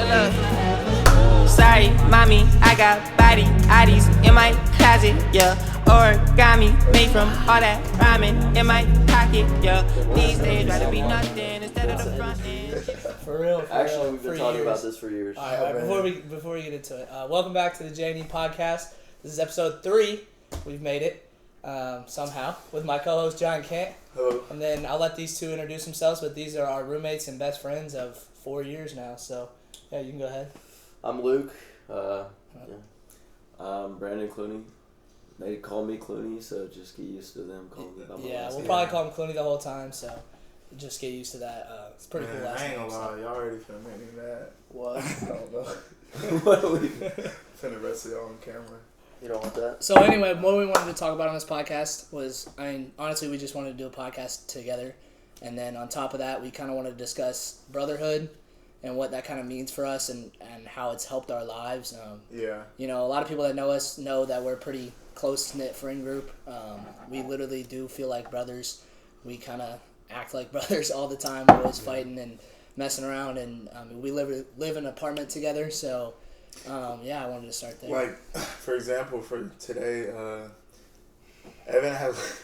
Sorry, mommy, I got body oddies in my closet, yeah. Origami made from all that rhyming in my pocket, yeah. These days, rather be nothing instead of the front end. For real. Actually, we've been talking about this for years. All right, before we get into it, welcome back to the J&E podcast. This is episode 3. We've made it somehow with my co-host John Kent. Hello. And then I'll let these two introduce themselves, but these are our roommates and best friends of 4 years now. So, yeah, you can go ahead. I'm Luke. I'm Brandon Clunie. They call me Clunie, so just get used to them calling me. Yeah, we'll probably call him Clunie the whole time, so just get used to that. It's pretty cool last name. I ain't gonna lie, y'all already finna make me mad. What? I don't know. What are we? Finna rest of y'all on camera. You don't want that? So anyway, what we wanted to talk about on this podcast was, honestly, we just wanted to do a podcast together. And then on top of that, we kind of wanted to discuss Brotherhood and what that kind of means for us and how it's helped our lives. Yeah. You know, a lot of people that know us know that we're a pretty close-knit friend group. We literally do feel like brothers. We kind of act like brothers all the time. We're always fighting and messing around. And we live in an apartment together. So, I wanted to start there. Like, for example, for today, Evan has...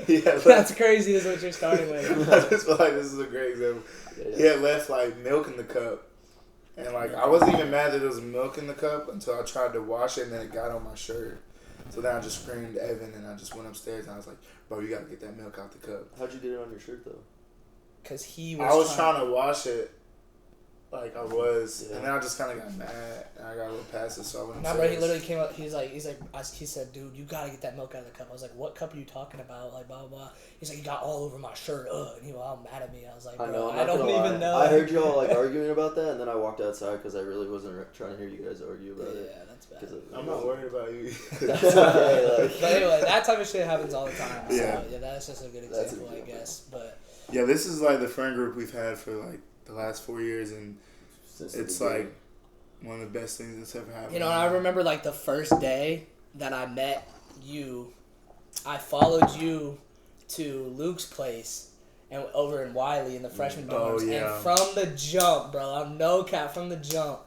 That's crazy is what you're starting with. I just feel like this is a great example. Yeah. He had left, like, milk in the cup. And, like, I wasn't even mad that there was milk in the cup until I tried to wash it and then it got on my shirt. So then I just screamed Evan and I just went upstairs and I was like, bro, you got to get that milk out the cup. How'd you get it on your shirt, though? Because he I was trying to wash it. Like I was, Yeah. and then I just kind of got mad, and I got a little past it, so I went Nah, upstairs. bro, he literally came up. He said, "Dude, you gotta get that milk out of the cup." I was like, "What cup are you talking about?" Like, blah blah. He's like, "You got all over my shirt." And he was all mad at me. I was like, "Bro, I don't even know." I heard y'all like arguing about that, and then I walked outside because I really wasn't trying to hear you guys argue about it. Yeah, that's bad. I'm not worried about you. That's okay. But anyway, that type of shit happens all the time. So, Yeah. that's just a good example, I guess. But Yeah, this is like the friend group we've had for like the last 4 years, and it's like one of the best things that's ever happened. you know, I remember like the first day that I met you, I followed you to Luke's place and over in Wiley in the freshman dorms. yeah. And from the jump, bro, I'm no cap, from the jump,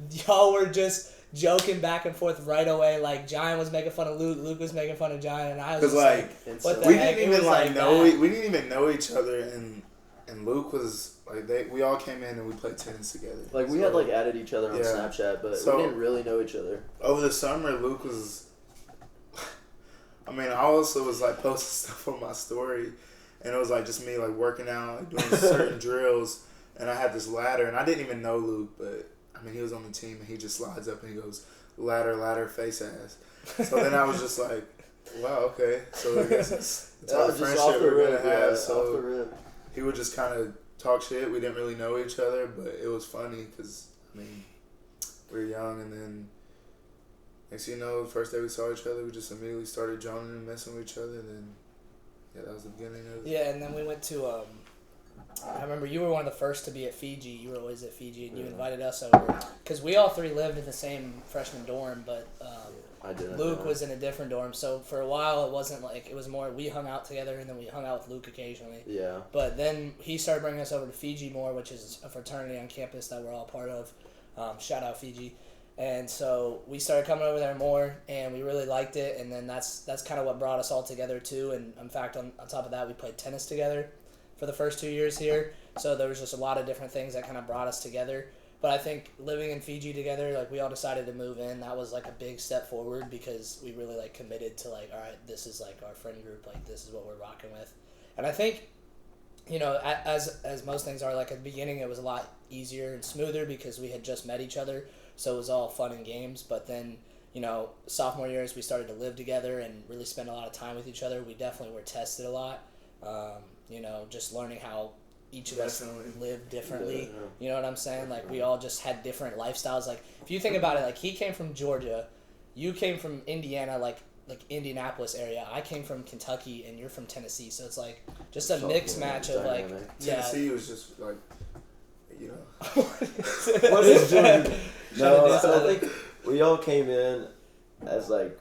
y'all were just joking back and forth right away. Like Giant was making fun of Luke, Luke was making fun of Giant, and I was just like, what the we heck? didn't It even was like know that. we didn't even know each other, and Luke was like we all came in and we played tennis together. Like we had like added each other on Yeah. Snapchat, but So- we didn't really know each other. Over the summer, Luke was. I mean, I also was like posting stuff on my story, and it was like just me like working out, like, doing certain drills, and I had this ladder, and I didn't even know Luke, but I mean he was on the team, and he just slides up and he goes ladder, face ass. So then I was just like, wow, okay, so I guess it's all the friendship we're gonna have. Off the So rip. he would just kind of talk shit. We didn't really know each other, but it was funny because I mean we were young, and then. Next thing you know, the first day we saw each other, we just immediately started joning and messing with each other. And then, that was the beginning of it. Yeah, and then we went to, I remember you were one of the first to be at Fiji. You were always at Fiji, and you invited us over. Because we all three lived in the same freshman dorm, but I didn't. Luke was in a different dorm. So for a while, it wasn't like, it was more we hung out together, and then we hung out with Luke occasionally. Yeah. But then he started bringing us over to Fiji more, which is a fraternity on campus that we're all part of. Shout out Fiji. And so we started coming over there more, and we really liked it. And then that's kind of what brought us all together too. And in fact, on top of that, we played tennis together for the first 2 years here. So there was just a lot of different things that kind of brought us together. But I think living in Fiji together, like we all decided to move in. That was like a big step forward because we really like committed to like, all right, this is like our friend group. Like this is what we're rocking with. And I think, you know, as most things are, like at the beginning, it was a lot easier and smoother because we had just met each other. So it was all fun and games, but then, you know, sophomore year as we started to live together and really spend a lot of time with each other, we definitely were tested a lot. You know, just learning how each of us live differently. Yeah. You know what I'm saying? Like we all just had different lifestyles. Like if you think about it, like he came from Georgia, you came from Indiana, like Indianapolis area. I came from Kentucky, and you're from Tennessee. So it's like just a mix match of like Tennessee was just like, you know. What is Georgia? No, I think we all came in as like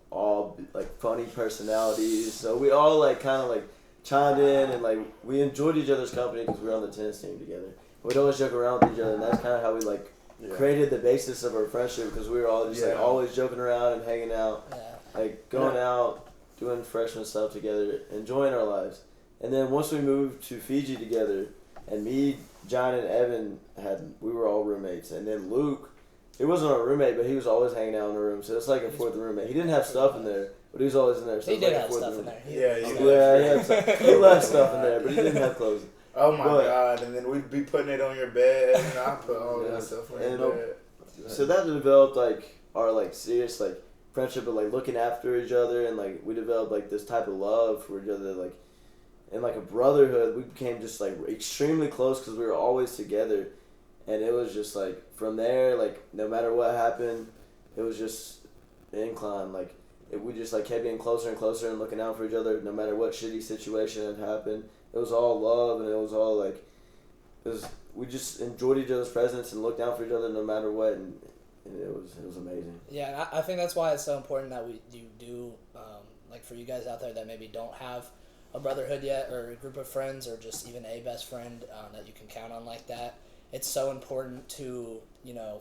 all like funny personalities, so we all like kind of like chimed in and like we enjoyed each other's company because we were on the tennis team together. we'd always joke around with each other, and that's kind of how we like created the basis of our friendship because we were all just like always joking around and hanging out, like going out, doing freshman stuff together, enjoying our lives. And then once we moved to Fiji together, and me, John, and Evan we were all roommates, and then Luke, he wasn't our roommate, but he was always hanging out in the room, so it's like a fourth roommate. He didn't have stuff in there, but he was always in there. So he did like have stuff in there. He left stuff in there, but he didn't have clothes. Oh my God! And then we'd be putting it on your bed, and I put all that stuff on your bed. So that developed like our like serious like friendship of like looking after each other, and like we developed like this type of love for each other, like and like a brotherhood. We became just like extremely close because we were always together, and it was just like from there, like no matter what happened, it was just an incline. Like we just like kept getting closer and closer and looking out for each other, no matter what shitty situation had happened. It was all love, and it was all like, we just enjoyed each other's presence and looked out for each other no matter what, and it was amazing. Yeah, I think that's why it's so important that you do, like for you guys out there that maybe don't have a brotherhood yet, or a group of friends, or just even a best friend that you can count on like that. It's so important to,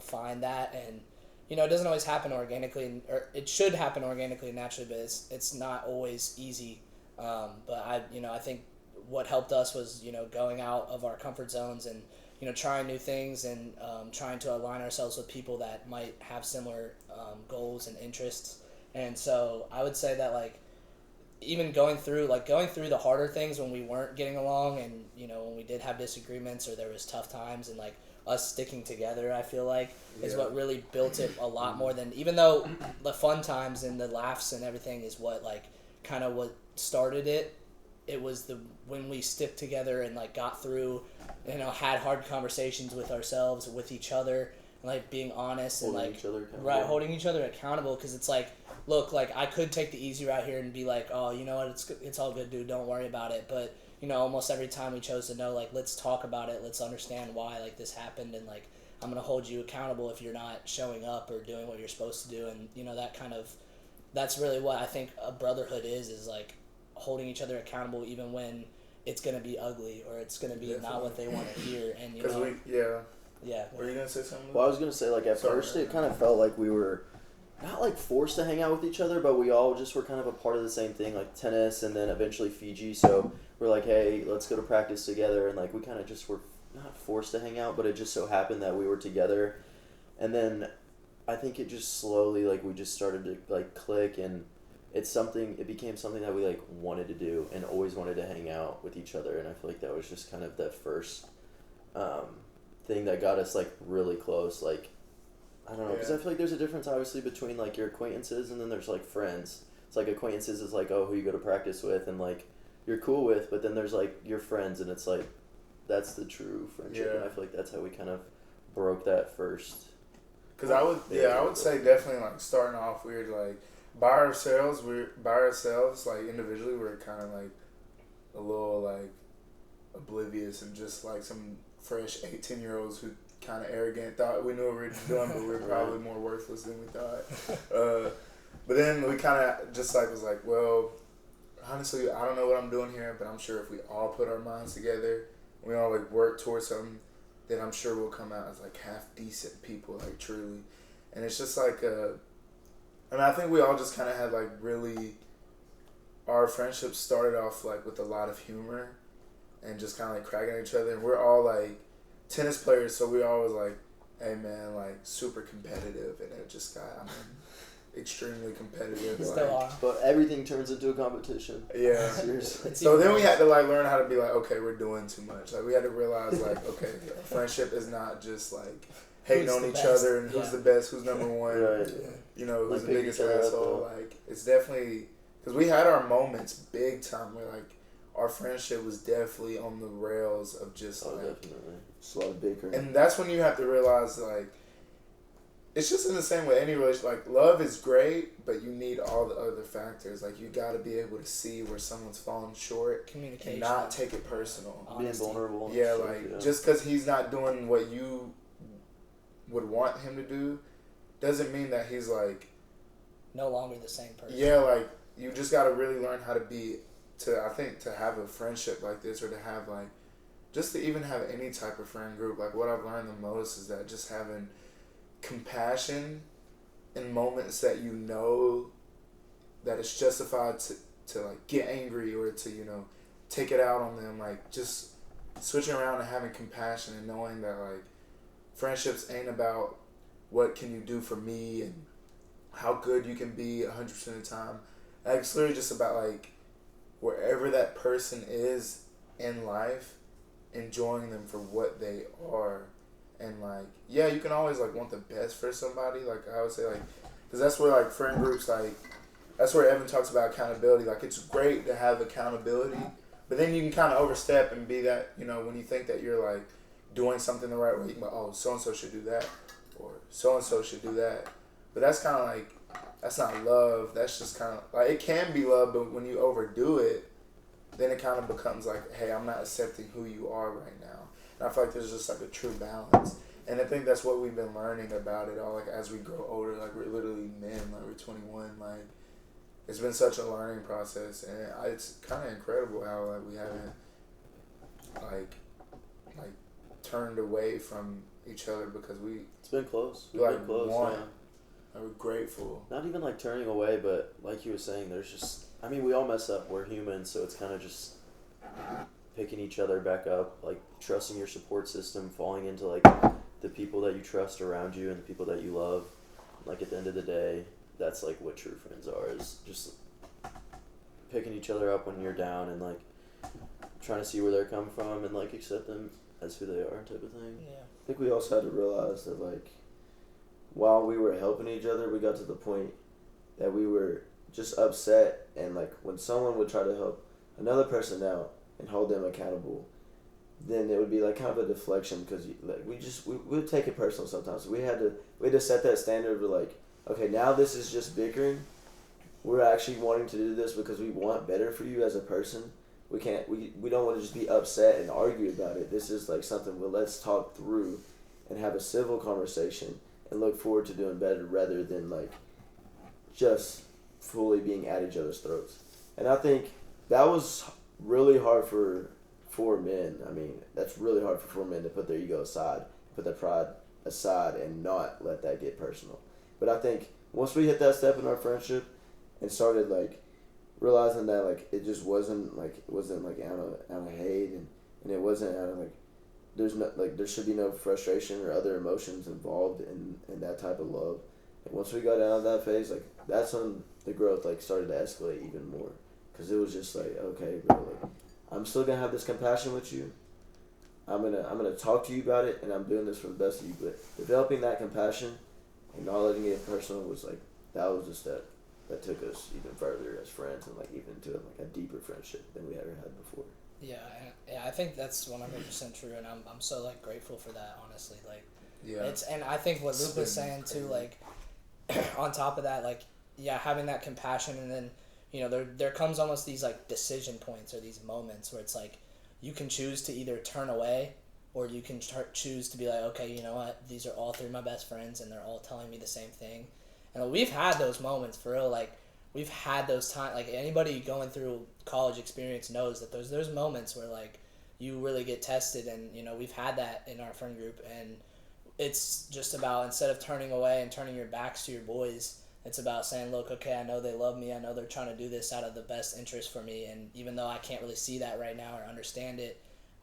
find that, and, it doesn't always happen organically, or it should happen organically and naturally, but it's not always easy. But I think what helped us was, going out of our comfort zones and, trying new things and trying to align ourselves with people that might have similar goals and interests. And so I would say that, like, even going through the harder things when we weren't getting along and, when we did have disagreements or there was tough times, and, like, us sticking together, I feel like, is what really built it a lot more than, even though the fun times and the laughs and everything is what, like, kind of what started it. It was when we stick together and like got through, had hard conversations with ourselves, with each other, and like being honest and like holding each other accountable. Because it's like, look, like I could take the easy route here and be like, oh, you know what, it's all good, dude, don't worry about it. But almost every time we chose to know, like, let's talk about it, let's understand why like this happened, and like I'm gonna hold you accountable if you're not showing up or doing what you're supposed to do. And that's really what I think a brotherhood is like, holding each other accountable even when it's going to be ugly or it's going to be not what they want to hear. And were you going to say something? Well, I was going to say, like, at first it kind of felt like we were not like forced to hang out with each other, but we all just were kind of a part of the same thing, like tennis and then eventually Fiji. So we're like, hey, let's go to practice together, and like we kind of just were not forced to hang out, but it just so happened that we were together. And then I think it just slowly, like, we just started to like click, and it became something that we like wanted to do and always wanted to hang out with each other. And I feel like that was just kind of that first thing that got us like really close. Like, I don't know, because I feel like there's a difference obviously between like your acquaintances and then there's like friends. It's like acquaintances is like, oh, who you go to practice with and like you're cool with, but then there's like your friends, and it's like that's the true friendship. And I feel like that's how we kind of broke that first. Because I would say definitely like starting off weird, like by ourselves, like individually, we're kind of like a little like oblivious and just like some fresh 18-year-olds who kind of arrogant, thought we knew what we were doing, but we were probably more worthless than we thought. But then we kind of just like was like, well, honestly, I don't know what I'm doing here, but I'm sure if we all put our minds together, we all like work towards something, then I'm sure we'll come out as like half decent people, like truly. And it's just like I think we all just kind of had like really, our friendship started off like with a lot of humor and just kind of like cracking at each other. And we're all like tennis players, so we always like, hey man, like super competitive, and it just got extremely competitive. Still like, are. But everything turns into a competition. Yeah. Seriously. So then we had to like learn how to be like, okay, we're doing too much. Like we had to realize like, okay, friendship is not just like hating on each other and who's the best, who's number one, Right. you know, who's Like the biggest pick each other up, asshole. though. Like it's definitely, because we had our moments big time where like our friendship was definitely on the rails of just like, Definitely. It's a lot of bickering. and that's when you have to realize like, it's just in the same way any relationship, like love is great, but you need all the other factors. Like you got to be able to see where someone's falling short, Communication. and not take it personal. Honesty. Being vulnerable. and Yeah, stuff, like just because he's not doing what you would want him to do, doesn't mean that he's like No longer the same person. Yeah, like you just got to really learn how to be, to have a friendship like this, or to have like just to even have any type of friend group, like what I've learned the most is that just having compassion in moments that you know that it's justified to like get angry or to, you know, take it out on them, like just switching around and having compassion and knowing that like friendships ain't about what can you do for me and how good you can be 100% of the time. Like, it's literally just about like wherever that person is in life, enjoying them for what they are. And like, yeah, you can always like want the best for somebody. Like I would say, like, because that's where like friend groups, like that's where Evan talks about accountability. Like it's great to have accountability, but then you can kind of overstep and be that, you know, when you think that you're like doing something the right way, you can go, oh, so and so should do that, or so and so should do that. But that's kind of like, that's not love. That's just kind of like, it can be love, but when you overdo it, then it kind of becomes like, hey, I'm not accepting who you are right now. And I feel like there's just like a true balance. And I think that's what we've been learning about it all. Like as we grow older, like we're literally men, like we're 21. Like it's been such a learning process, and it's kind of incredible how like we haven't like turned away from each other because it's been close. We've like been close, want. yeah. Like, we're grateful. Not even like turning away, but like you were saying, there's just, I mean, we all mess up. We're human, so it's kind of just picking each other back up, like trusting your support system, falling into like the people that you trust around you and the people that you love. Like at the end of the day, that's like what true friends are, is just picking each other up when you're down and like trying to see where they're coming from and like accept them as who they are, type of thing. Yeah. I think we also had to realize that like while we were helping each other, we got to the point that we were just upset, and like when someone would try to help another person out and hold them accountable, then it would be like kind of a deflection because like we would take it personal sometimes. We had to set that standard of like, okay, now this is just bickering. We're actually wanting to do this because we want better for you as a person. We don't want to just be upset and argue about it. This is like something where let's talk through and have a civil conversation and look forward to doing better rather than like just fully being at each other's throats. And I think that was really hard for men. I mean, that's really hard for 4 men to put their ego aside, put their pride aside, and not let that get personal. But I think once we hit that step in our friendship and started like realizing that like it just wasn't like out of hate and it wasn't out of like there should be no frustration or other emotions involved in that type of love. And once we got out of that phase, like that's when the growth like started to escalate even more, because it was just like, okay, bro, like I'm still gonna have this compassion with you. I'm gonna talk to you about it, and I'm doing this for the best of you. But developing that compassion and not letting it personal was like, that was the step that took us even further as friends and like even to like a deeper friendship than we ever had before. Yeah, I think that's 100% true, and I'm so like grateful for that, honestly. Like, Yeah. and I think what Luke was saying too, like, on top of that, like, yeah, having that compassion, and then, you know, there comes almost these like decision points or these moments where it's like you can choose to either turn away or you can choose to be like, okay, you know what, these are all 3 of my best friends and they're all telling me the same thing. And we've had those moments for real, like we've had those times, like anybody going through college experience knows that there's moments where like you really get tested, and you know we've had that in our friend group, and it's just about, instead of turning away and turning your backs to your boys, it's about saying, look, okay, I know they love me, I know they're trying to do this out of the best interest for me, and even though I can't really see that right now or understand it,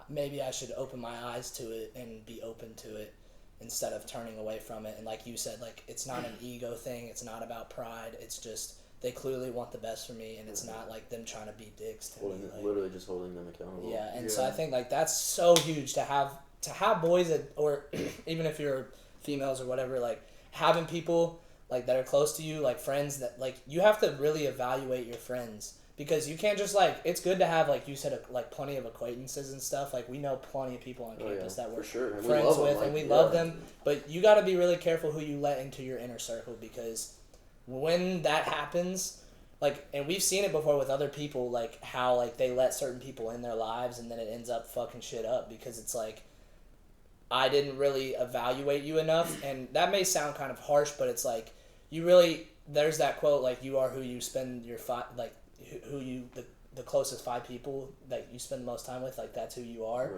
maybe I should open my eyes to it and be open to it instead of turning away from it. And like you said, like it's not an ego thing, it's not about pride, it's just they clearly want the best for me, and it's not like them trying to be dicks to me. Like, literally just holding them accountable. Yeah, and so I think like that's so huge to have boys that, or even if you're females or whatever, like having people like that are close to you, like friends that like you have to really evaluate your friends, because you can't just like, it's good to have, like you said, like plenty of acquaintances and stuff. Like we know plenty of people on campus that we're friends with, and we love them, but you got to be really careful who you let into your inner circle, because when that happens, like, and we've seen it before with other people, like how like they let certain people in their lives and then it ends up fucking shit up, because it's like, I didn't really evaluate you enough. And that may sound kind of harsh, but it's like, you really, there's that quote, like, you are who you spend your who you, the closest 5 people that you spend the most time with, like that's who you are.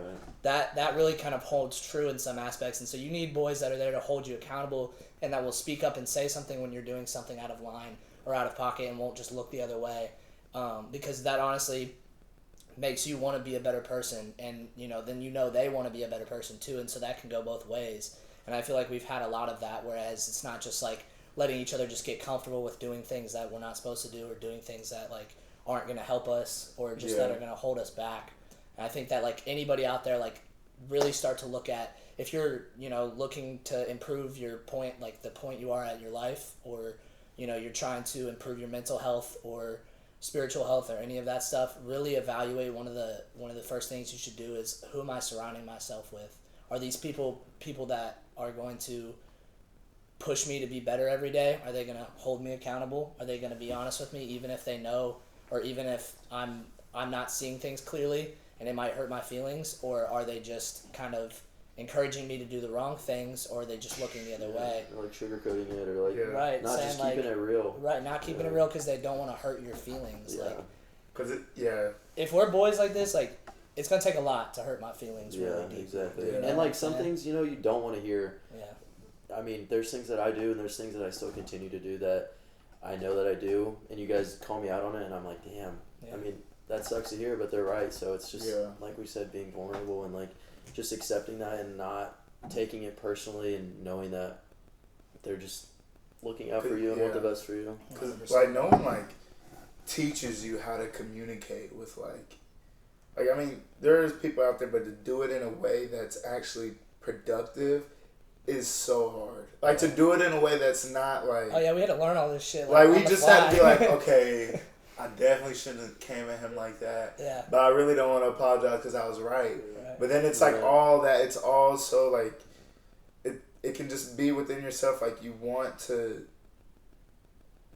Right. That really kind of holds true in some aspects, and so you need boys that are there to hold you accountable and that will speak up and say something when you're doing something out of line or out of pocket and won't just look the other way, because that honestly makes you want to be a better person, and then they want to be a better person too, and so that can go both ways. And I feel like we've had a lot of that, whereas it's not just like letting each other just get comfortable with doing things that we're not supposed to do or doing things that like aren't going to help us or just that are going to hold us back. And I think that like anybody out there, like really start to look at, if you're looking to improve your point, like the point you are at your life, or you're trying to improve your mental health or spiritual health or any of that stuff, really evaluate one of the first things you should do is, who am I surrounding myself with? Are these people that are going to push me to be better every day? Are they going to hold me accountable? Are they going to be honest with me even if they know, or even if I'm not seeing things clearly and it might hurt my feelings? Or are they just kind of encouraging me to do the wrong things, or are they just looking the other way? Or like sugarcoating it, or like right, not saying just keeping it real. Right, not keeping it real because they don't want to hurt your feelings. Yeah. Like, Cause if we're boys like this, like it's gonna take a lot to hurt my feelings really deep. Exactly. You know And what like I'm some saying? things you don't want to hear. Yeah. I mean, there's things that I do, and there's things that I still continue to do that I know that I do, and you guys call me out on it, and I'm like, damn. Yeah. I mean, that sucks to hear, but they're right. So it's just like we said, being vulnerable and like just accepting that and not taking it personally, and knowing that they're just looking out for you and want the best for you. Because like no one like teaches you how to communicate with like I mean, there's people out there, but to do it in a way that's actually productive is so hard. Like to do it in a way that's not like, oh yeah, we had to learn all this shit. Like on we the just fly. had to be like, okay, I definitely shouldn't have came at him like that. Yeah. But I really don't want to apologize because I was right. Right. But then it's like all that. It's all so like, it can just be within yourself. Like you want to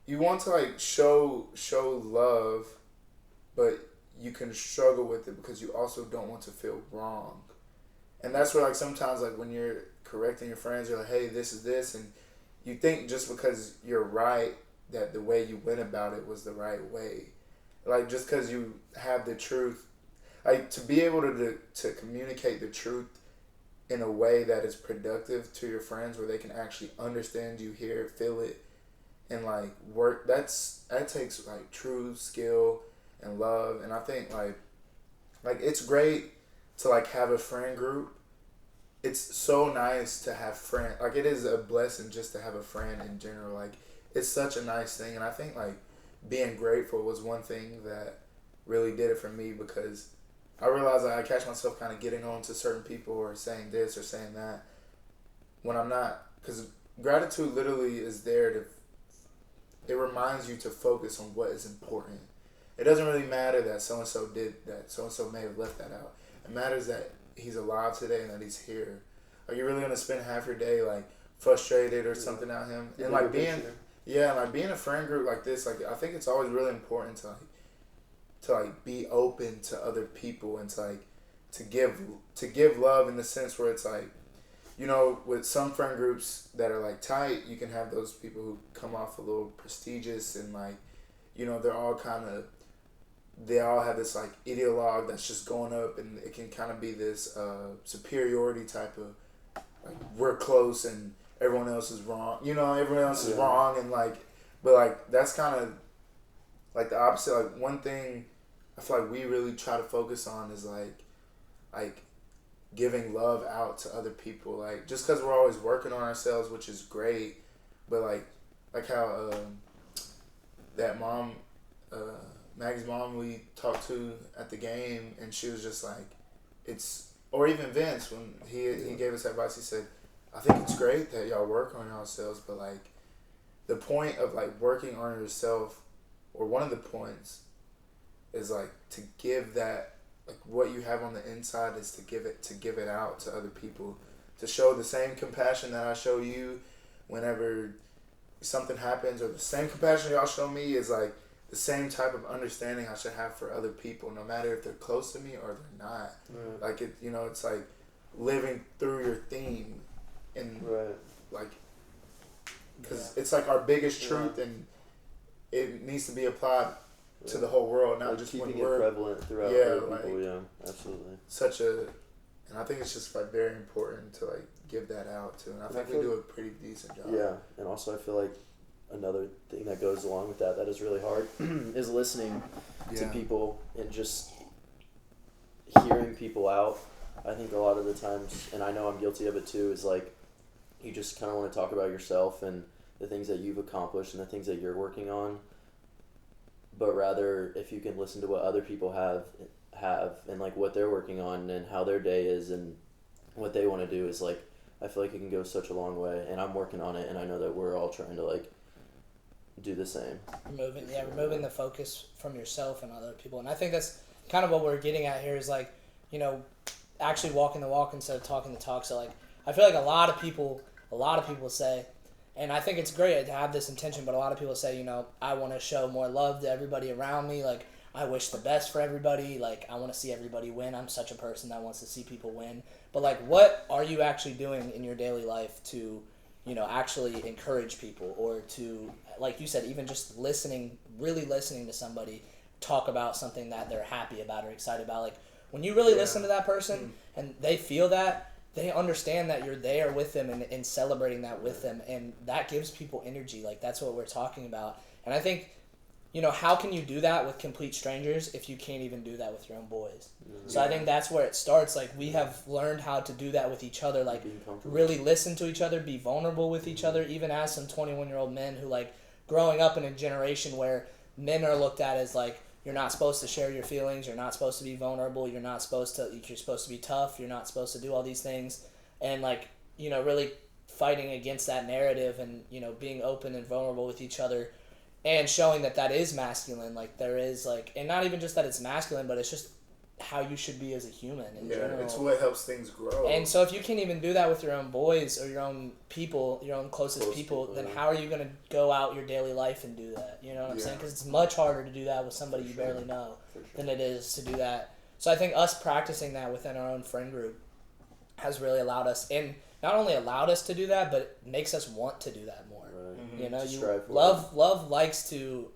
like show love, but you can struggle with it because you also don't want to feel wrong. And that's where like sometimes like when you're correcting your friends, you're like, hey, this is this, and you think just because you're right that the way you went about it was the right way. Like just because you have the truth, like to be able to communicate the truth in a way that is productive to your friends, where they can actually understand you, hear it, feel it, and like work. That takes like true skill and love. And I think like it's great to like have a friend group. It's so nice to have friends. Like it is a blessing just to have a friend in general. Like it's such a nice thing. And I think like being grateful was one thing that really did it for me, because I realized I catch myself kind of getting on to certain people or saying this or saying that when I'm not, because gratitude literally is there to, it reminds you to focus on what is important. It doesn't really matter that so-and-so did that, so-and-so may have left that out. It matters that he's alive today and that he's here. Are you really going to spend half your day like frustrated or something at him? And like being a friend group like this, like I think it's always really important to be open to other people and to give love, in the sense where it's like, with some friend groups that are like tight, you can have those people who come off a little prestigious and like, they all have this like ideologue that's just going up, and it can kind of be this superiority type of like, we're close and everyone else is wrong. Everyone else is wrong, and like, but like that's kind of like the opposite. Like one thing I feel like we really try to focus on is like giving love out to other people. Like just because we're always working on ourselves, which is great, but like how that mom. Maggie's mom we talked to at the game, and she was just like, or even Vince, when he gave us advice, he said, I think it's great that y'all work on yourselves, but like the point of like working on yourself, or one of the points, is like to give that, like what you have on the inside is to give it out to other people, to show the same compassion that I show you whenever something happens, or the same compassion y'all show me is like the same type of understanding I should have for other people, no matter if they're close to me or they're not. Right. Like it, it's like living through your theme, and like, because it's like our biggest truth, and it needs to be applied to the whole world, not like just keeping when it we're prevalent throughout Yeah, other like- people. Yeah, absolutely. such a. And I think it's just like very important to like give that out too, and I And think I we feel- do a pretty decent job. Yeah, and also I feel like another thing that goes along with that is really hard is listening to Yeah. people and just hearing people out. I think a lot of the times, and I know I'm guilty of it too, is like you just kind of want to talk about yourself and the things that you've accomplished and the things that you're working on. But rather, if you can listen to what other people have and like what they're working on and how their day is and what they want to do, is like I feel like it can go such a long way. And I'm working on it, and I know that we're all trying to like do the same. Removing the focus from yourself and other people. And I think that's kind of what we're getting at here is like, you know, actually walking the walk instead of talking the talk. So like, I feel like a lot of people say, and I think it's great to have this intention, but a lot of people say, you know, I want to show more love to everybody around me. Like, I wish the best for everybody. Like, I want to see everybody win. I'm such a person that wants to see people win. But like, what are you actually doing in your daily life to, you know, actually encourage people, or to, like you said, even just really listening to somebody talk about something that they're happy about or excited about? Like, when you really listen to that person and they feel that, they understand that you're there with them and celebrating that with them, and that gives people energy. Like, that's what we're talking about. And I think, you know, how can you do that with complete strangers if you can't even do that with your own boys? So I think that's where it starts. Like, we have learned how to do that with each other, like really listen to each other, be vulnerable with each other, even as some 21-year-old men who, like, growing up in a generation where men are looked at as like, you're not supposed to share your feelings, you're not supposed to be vulnerable, you're supposed to be tough, you're not supposed to do all these things. And like, you know, really fighting against that narrative and, you know, being open and vulnerable with each other and showing that is masculine. Like, there is like, and not even just that it's masculine, but it's just how you should be as a human in general. It's what helps things grow. And so if you can't even do that with your own boys or your own people, your own closest people, then how are you going to go out your daily life and do that? You know what I'm saying? Because it's much harder to do that with somebody you barely know than it is to do that. So I think us practicing that within our own friend group has really allowed us, and not only allowed us to do that, but it makes us want to do that more. Right. You know, love likes to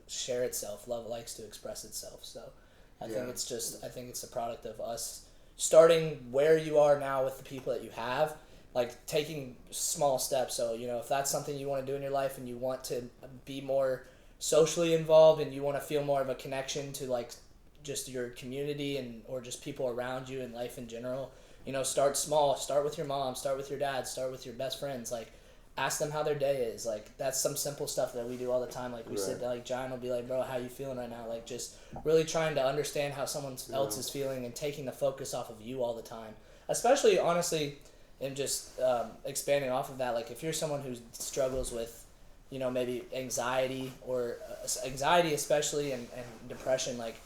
share itself. Love likes to express itself. So I think it's a product of us starting where you are now with the people that you have, like taking small steps. So, you know, if that's something you want to do in your life and you want to be more socially involved and you want to feel more of a connection to like just your community and or just people around you and life in general, you know, start small. Start with your mom, start with your dad, start with your best friends. Like, ask them how their day is. Like, that's some simple stuff that we do all the time. Like, we sit down, like, John will be like, bro, how you feeling right now? Like, just really trying to understand how someone else is feeling and taking the focus off of you all the time. Especially, honestly, and just expanding off of that, like, if you're someone who struggles with, you know, maybe anxiety or anxiety especially and depression, like,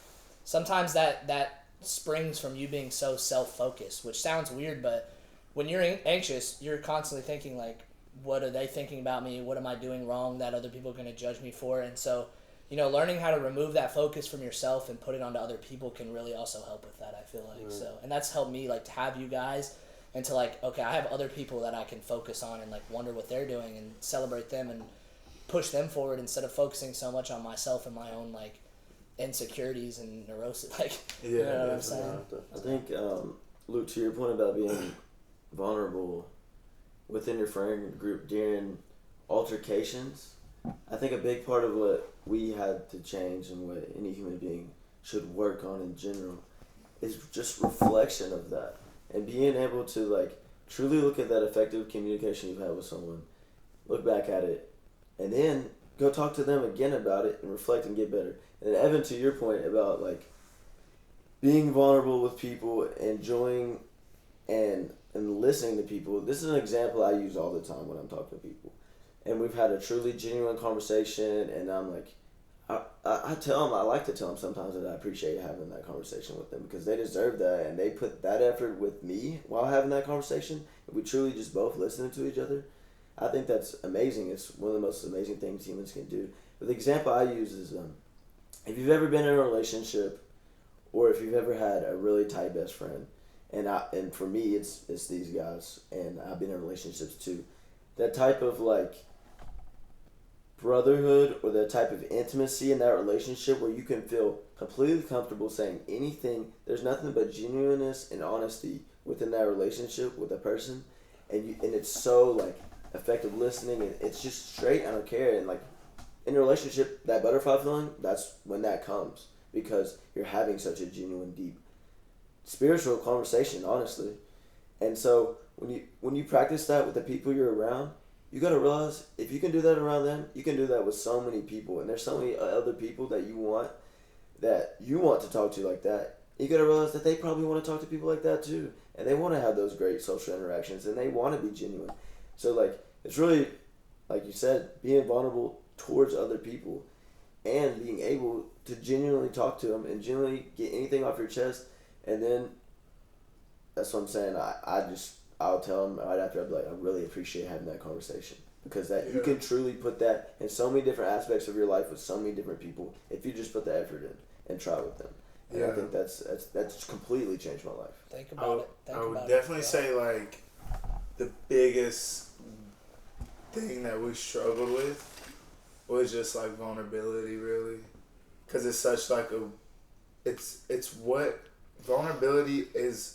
sometimes that springs from you being so self-focused, which sounds weird, but when you're anxious, you're constantly thinking, like, what are they thinking about me? What am I doing wrong that other people are going to judge me for? And so, you know, learning how to remove that focus from yourself and put it onto other people can really also help with that, I feel like. So, and that's helped me, like, to have you guys and to, like, okay, I have other people that I can focus on and, like, wonder what they're doing and celebrate them and push them forward instead of focusing so much on myself and my own, like, insecurities and neurosis. Like, you know what I'm saying? I think, Luke, to your point about being vulnerable within your friend group during altercations, I think a big part of what we had to change and what any human being should work on in general is just reflection of that and being able to, like, truly look at that effective communication you've had with someone, look back at it, and then go talk to them again about it and reflect and get better. And Evan, to your point about, like, being vulnerable with people, enjoying and listening to people, this is an example I use all the time when I'm talking to people. And we've had a truly genuine conversation, and I'm like, I tell them, I like to tell them sometimes that I appreciate having that conversation with them because they deserve that, and they put that effort with me while having that conversation. And we truly just both listening to each other. I think that's amazing. It's one of the most amazing things humans can do. But the example I use is, if you've ever been in a relationship or if you've ever had a really tight best friend, and for me, it's these guys, and I've been in relationships too. That type of, like, brotherhood or the type of intimacy in that relationship where you can feel completely comfortable saying anything. There's nothing but genuineness and honesty within that relationship with a person, and it's so like effective listening, and it's just straight. I don't care. And like in a relationship, that butterfly feeling, that's when that comes, because you're having such a genuine, deep, spiritual conversation, honestly. And so when you practice that with the people you're around, you gotta realize if you can do that around them, you can do that with so many people. And there's so many other people that you want to talk to like that. You gotta realize that they probably want to talk to people like that too, and they want to have those great social interactions, and they want to be genuine. So like it's really, like you said, being vulnerable towards other people, and being able to genuinely talk to them and genuinely get anything off your chest, and then that's what I'm saying. I'll tell them right after. I'll be like, I really appreciate having that conversation, because you can truly put that in so many different aspects of your life with so many different people if you just put the effort in and try with them. And I think that's completely changed my life. Think about it. I would definitely say like the biggest thing that we struggled with was just like vulnerability, really, because it's such like it's what vulnerability is.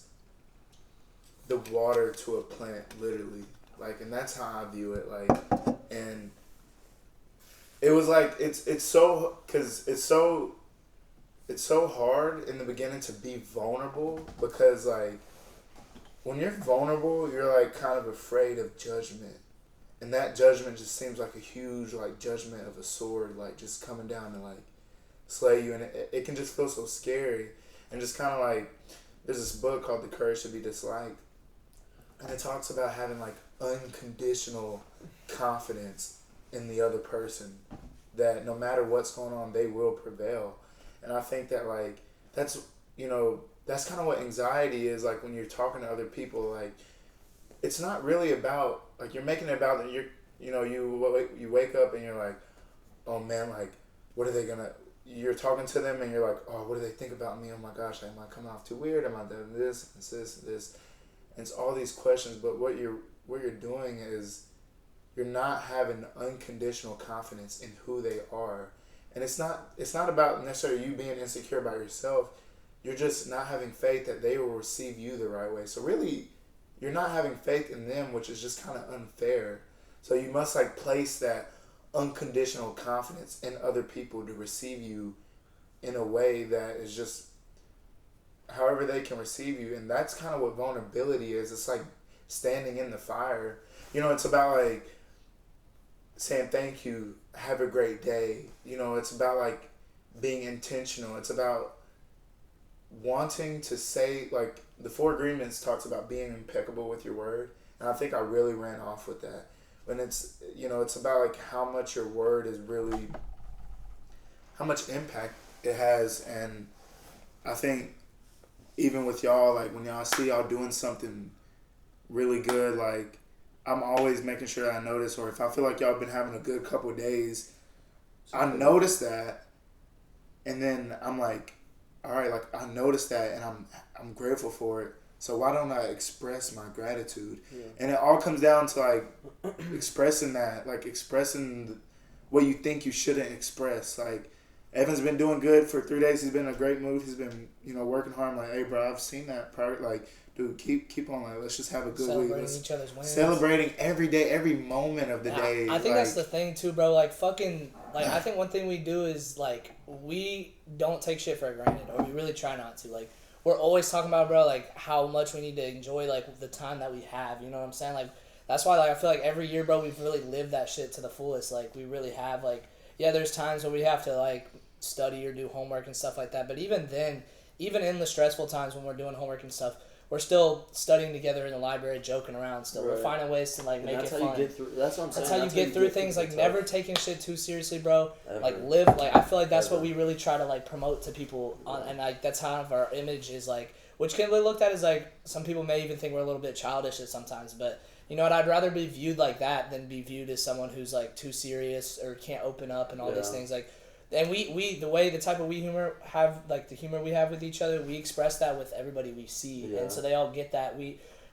The water to a plant, literally, like, and that's how I view it. Like, and it was like it's so hard in the beginning to be vulnerable, because like when you're vulnerable, you're like kind of afraid of judgment, and that judgment just seems like a huge like judgment of a sword, like just coming down to like slay you, and it can just feel so scary, and just kind of like there's this book called The Courage to Be Disliked. And it talks about having like unconditional confidence in the other person, that no matter what's going on, they will prevail. And I think that like that's kind of what anxiety is like when you're talking to other people. Like it's not really about like you're making it about that you wake up and you're like, oh man, like what are they gonna? You're talking to them and you're like, oh, what do they think about me? Oh my gosh, am I coming off too weird? Am I doing this? And it's all these questions, but what you're doing is you're not having unconditional confidence in who they are. And it's not about necessarily you being insecure about yourself. You're just not having faith that they will receive you the right way. So really, you're not having faith in them, which is just kind of unfair. So you must like place that unconditional confidence in other people to receive you in a way that is just however they can receive you. And that's kind of what vulnerability is. It's like standing in the fire. It's about like saying thank you, have a great day. It's about like being intentional. It's about wanting to say, like the 4 Agreements talks about being impeccable with your word. And I think I really ran off with that. When it's about like how much your word is really, how much impact it has. And I think even with y'all, like when y'all see y'all doing something really good, like I'm always making sure that I notice, or if I feel like y'all been having a good couple of days, I notice that, and then I'm like, all right, like I noticed that, and I'm grateful for it. So why don't I express my gratitude? Yeah. And it all comes down to like expressing that, like expressing what you think you shouldn't express. Like Evan's been doing good for 3 days. He's been in a great mood. He's been, working hard. I'm like, hey, bro, I've seen that part. Like, dude, keep on. Like, let's just have a good week. Celebrating each other's wins. Celebrating every day, every moment of the day. I think that's the thing, too, bro. Like, I think one thing we do is, like, we don't take shit for granted, or we really try not to. Like, we're always talking about, bro, like, how much we need to enjoy, like, the time that we have. You know what I'm saying? Like, that's why, like, I feel like every year, bro, we've really lived that shit to the fullest. Like, we really have, like, yeah, there's times where we have to, like, study or do homework and stuff like that. But even then, even in the stressful times when we're doing homework and stuff, we're still studying together in the library, joking around still. Right. We're finding ways to, like, make it fun. That's what I'm saying. That's how you get through things, like, never taking shit too seriously, bro. Ever. Like, live, like, I feel like that's what we really try to, like, promote to people. And, like, that's how our image is, like, which can be looked at as, like, some people may even think we're a little bit childish at sometimes. But, you know what, I'd rather be viewed like that than be viewed as someone who's, like, too serious or can't open up and all these things. Like, and we the type of humor have, like the humor we have with each other, we express that with everybody we see, and so they all get that.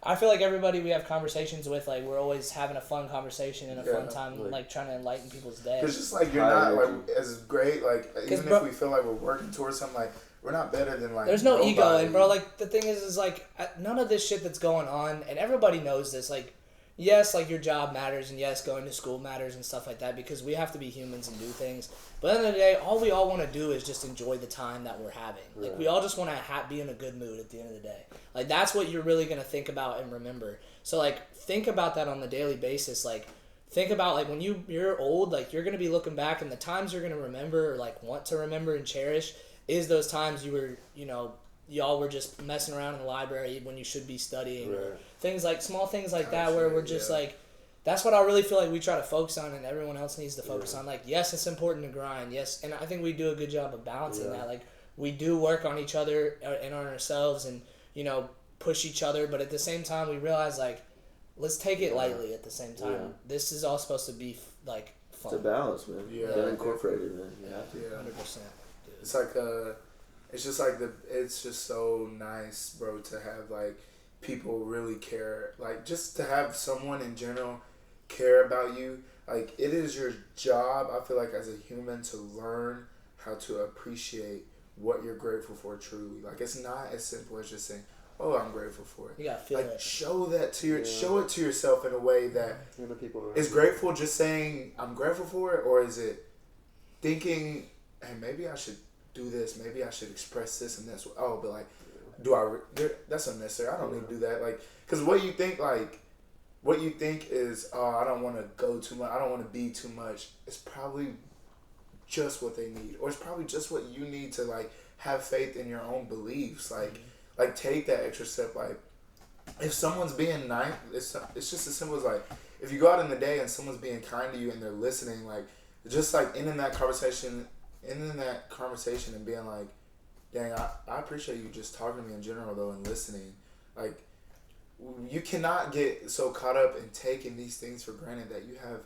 I feel like everybody we have conversations with, like, we're always having a fun conversation and a fun Yeah. time, like trying to enlighten people's day. It's just like you're not like as great. Like even if we feel like we're working towards something, like we're not better than like. There's no nobody. ego, and bro, like the thing is like none of this shit that's going on, and everybody knows this. Like, yes, like your job matters, and yes, going to school matters and stuff like that because we have to be humans and do things. But at the end of the day, all we all want to do is just enjoy the time that we're having. Like we all just want to be in a good mood at the end of the day. Like that's what you're really gonna think about and remember. So like think about that on the daily basis. Like think about like when you're old, like you're gonna be looking back, and the times you're gonna remember or like want to remember and cherish is those times you were, y'all were just messing around in the library when you should be studying. Or things like small things like that where we're just like, that's what I really feel like we try to focus on and everyone else needs to focus on. Like, yes, it's important to grind. Yes. And I think we do a good job of balancing that. Like we do work on each other and on ourselves and, push each other. But at the same time, we realize like, let's take it lightly at the same time. Yeah. This is all supposed to be like fun. It's a balance, man. Yeah. Get incorporated, man. You have to. 100%. It's like it's just like it's just so nice, bro, to have like people really care, like just to have someone in general care about you. Like it is your job, I feel like, as a human to learn how to appreciate what you're grateful for truly. Like it's not as simple as just saying, "Oh, I'm grateful for it." You gotta feel like it. show that to show it to yourself in a way that is grateful. Just saying I'm grateful for it, or is it thinking, "Hey, maybe I should do this. Maybe I should express this and this." Oh, but like, that's unnecessary. I don't need to do that. Like, because what you think is, oh, I don't want to go too much. I don't want to be too much. It's probably just what they need, or it's probably just what you need to like have faith in your own beliefs. Like take that extra step. Like, if someone's being nice, it's just as simple as like, if you go out in the day and someone's being kind to you and they're listening, like, just like ending that conversation and being like, dang, I appreciate you just talking to me in general though and listening. Like, you cannot get so caught up in taking these things for granted that you have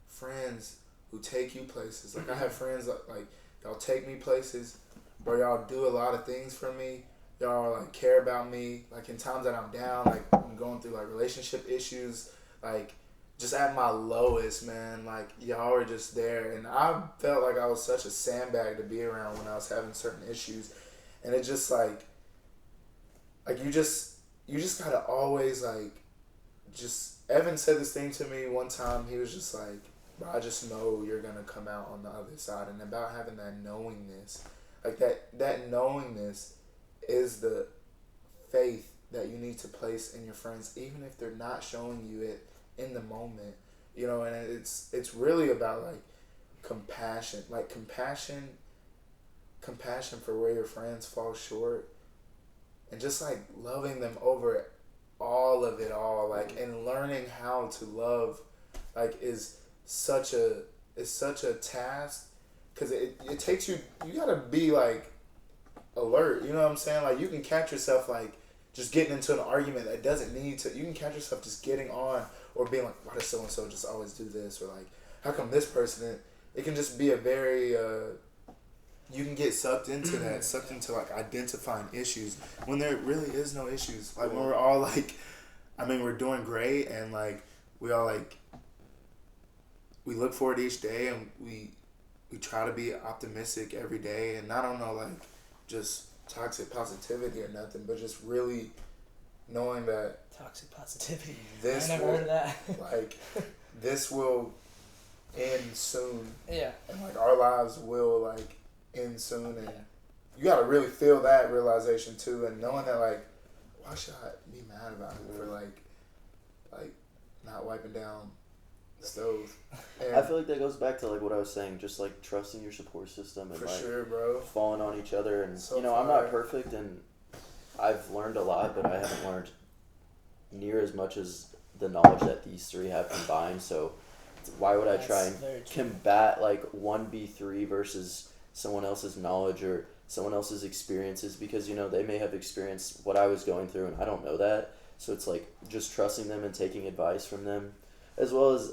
friends who take you places. Like I have friends like y'all take me places, bro. Y'all do a lot of things for me. Y'all like care about me. Like in times that I'm down, like I'm going through like relationship issues, like just at my lowest, man. Like y'all are just there, and I felt like I was such a sandbag to be around when I was having certain issues, and it just like you just gotta always like just. Evan said this thing to me one time. He was just like, "Bro, I just know you're gonna come out on the other side," and about having that knowingness, like that knowingness is the faith that you need to place in your friends, even if they're not showing you it in the moment, and it's really about like compassion for where your friends fall short, and just like loving them over all of it all, like, and learning how to love, like, is such a task, because it takes you gotta be like alert, you know what I'm saying? Like, you can catch yourself like just getting into an argument that doesn't need to. You can catch yourself just getting on, or being like, why does so and so just always do this, or like, how come this person? It can just be a very you can get sucked into like identifying issues when there really is no issues. Like when we're all like, I mean, we're doing great, and like we all like we look forward to each day, and we try to be optimistic every day, and I don't know, like, just toxic positivity or nothing, but just really knowing that toxic positivity. I never heard of that. Like, this will end soon. Yeah. And like our lives will like end soon, and you gotta really feel that realization too, and knowing that like, why should I be mad about it for like not wiping down the stove? And I feel like that goes back to like what I was saying, just like trusting your support system and for like sure, bro. falling on each other, and So I'm not perfect, and I've learned a lot, but I haven't learned near as much as the knowledge that these three have combined. So why would I try and combat like 1v3 versus someone else's knowledge or someone else's experiences, because they may have experienced what I was going through and I don't know that. So it's like just trusting them and taking advice from them, as well as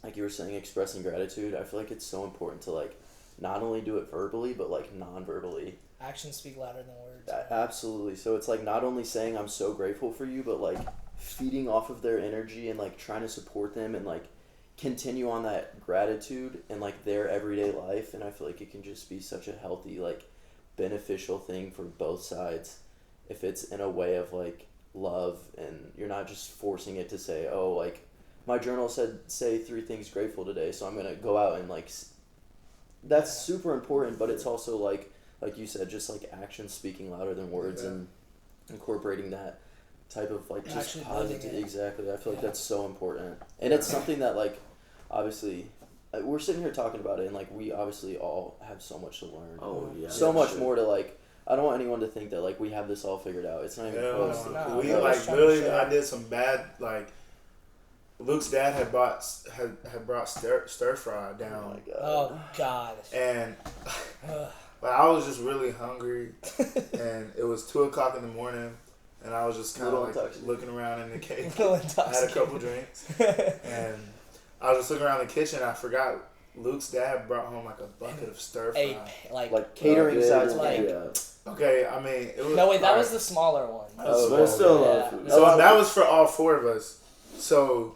like you were saying, expressing gratitude. I feel like it's so important to like not only do it verbally but like non-verbally. Actions speak louder than words. Absolutely. So it's like not only saying I'm so grateful for you, but like feeding off of their energy and like trying to support them and like continue on that gratitude in like their everyday life. And I feel like it can just be such a healthy, like beneficial thing for both sides if it's in a way of like love and you're not just forcing it to say, oh, like my journal said say 3 things grateful today, so I'm gonna go out and like that's super important, but it's also like you said, just like action speaking louder than words and incorporating that type of like just Actually positive. living it. Exactly. I feel like that's so important, and it's something that like obviously we're sitting here talking about it, and like we obviously all have so much to learn. Oh yeah. So much more to like. I don't want anyone to think that like we have this all figured out. It's not even close. No. We No. like Just trying to literally, share. I did some bad like. Luke's dad had brought stir fry Oh down, my god. Oh God. and Ugh. like I was just really hungry, and it was 2:00 in the morning, and I was just kind of Little like intoxicated. looking around in the kitchen. Little I had a couple intoxicated. drinks, and I was just looking around the kitchen. And I forgot Luke's dad brought home like a bucket of stir fry. Like catering size like- like Yeah. Okay, I mean it was. No, wait, that alright. was the smaller one. Oh, But it's still a lot Yeah. of food. So that was for all 4 of us. So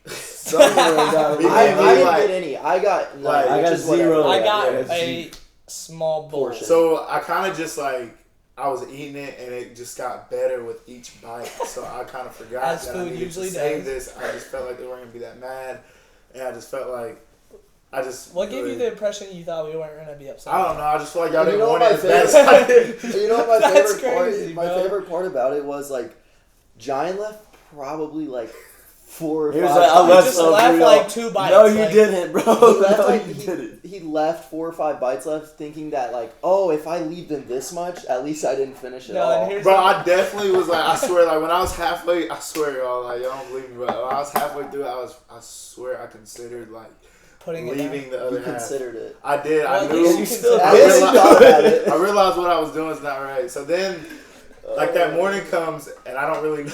Somewhere got We I didn't didn't like- get any. I got like, I which got is whatever. 0. I got Yeah, a small bowl. Portion. So I kind of just like I was eating it, and it just got better with each bite. So I kind of forgot As that I food needed usually to save does. this. I just felt like they weren't gonna be that mad, and I just felt like I just. What gave you really- the impression you thought we weren't gonna be upset? I don't know. I just feel like y'all You didn't know want what it as my bad as I did. You know what my That's favorite part? crazy, My bro. favorite part about it was like, Giant left probably like 4 or He 5. was like, I You left just some left for y'all. like 2 bites. No, you like, didn't, bro. He left, No, like, you didn't. he left 4 or 5 bites left, thinking that like, oh, if I leave them this much, at least I didn't finish it No, all. and here's Bro, I definitely was like, I swear, like when I was halfway, I swear y'all, like y'all don't believe me, but when I was halfway through, I swear I considered like putting it leaving the You other half. considered it. I did. Well, I at knew. least you still considered At did. least you I thought about it. I realized what I was doing is not right. So then, like that morning comes, and I don't really.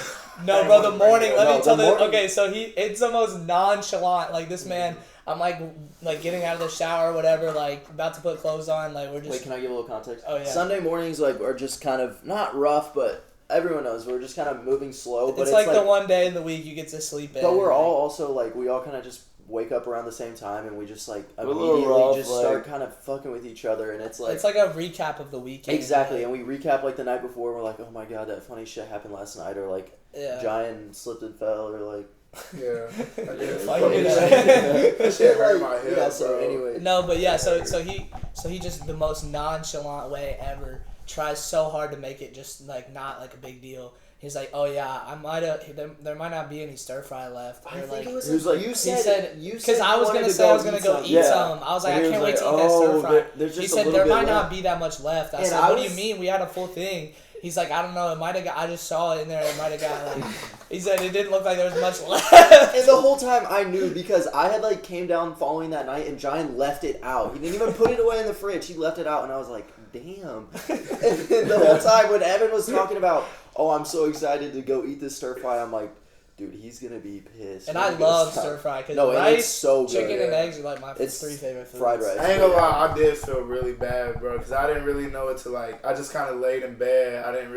No, bro, the morning. Let No, me the tell the. morning- Okay, so it's the most nonchalant. Like this man, I'm like getting out of the shower or whatever, like about to put clothes on. Like we're just. Wait, can I give a little context? Oh, yeah. Sunday mornings like are just kind of not rough, but everyone knows we're just kind of moving slow. But it's like the one day in the week you get to sleep in. But we're like, all also like we all kind of just wake up around the same time, and we just like a little immediately rough, just like- start kind of fucking with each other, and it's like It's like a recap of the weekend. exactly. And we recap like the night before. We're like, oh my god, that funny shit happened last night, or like Yeah. Giant slipped and fell, or like Yeah. I did. Why you do that? That shit hurt my yeah. hip, So bro. anyway, No, but yeah, so he just the most nonchalant way ever tries so hard to make it just like not like a big deal. He's like, oh yeah, I might have there might not be any stir fry left. I Or think like, it was, He was like- you he said said you because said I was you gonna wanted say I was gonna eat go some. eat Yeah. some. I was like, And I he can't was wait to like, eat that stir "Oh, fry. there's He just a said little there bit might not left." be that much left. I And said, I what do you was- mean? We had a full thing. He's like, I don't know. It might have got. I just saw it in there. It might have got like. He said it didn't look like there was much left. And the whole time I knew because I had like came down following that night and Giant left it out. He didn't even put it away in the fridge. He left it out and I was like, damn. And then the whole time when Evan was talking about, oh, I'm so excited to go eat this stir fry, I'm like, dude, he's gonna be pissed. And when I he goes love out. stir fry because No, and rice, it's so good. chicken, and yeah. eggs are like my It's 3 favorite foods. fried rice. I ain't gonna lie, I did feel really bad, bro, because I didn't really know what to like. I just kind of laid in bed. I didn't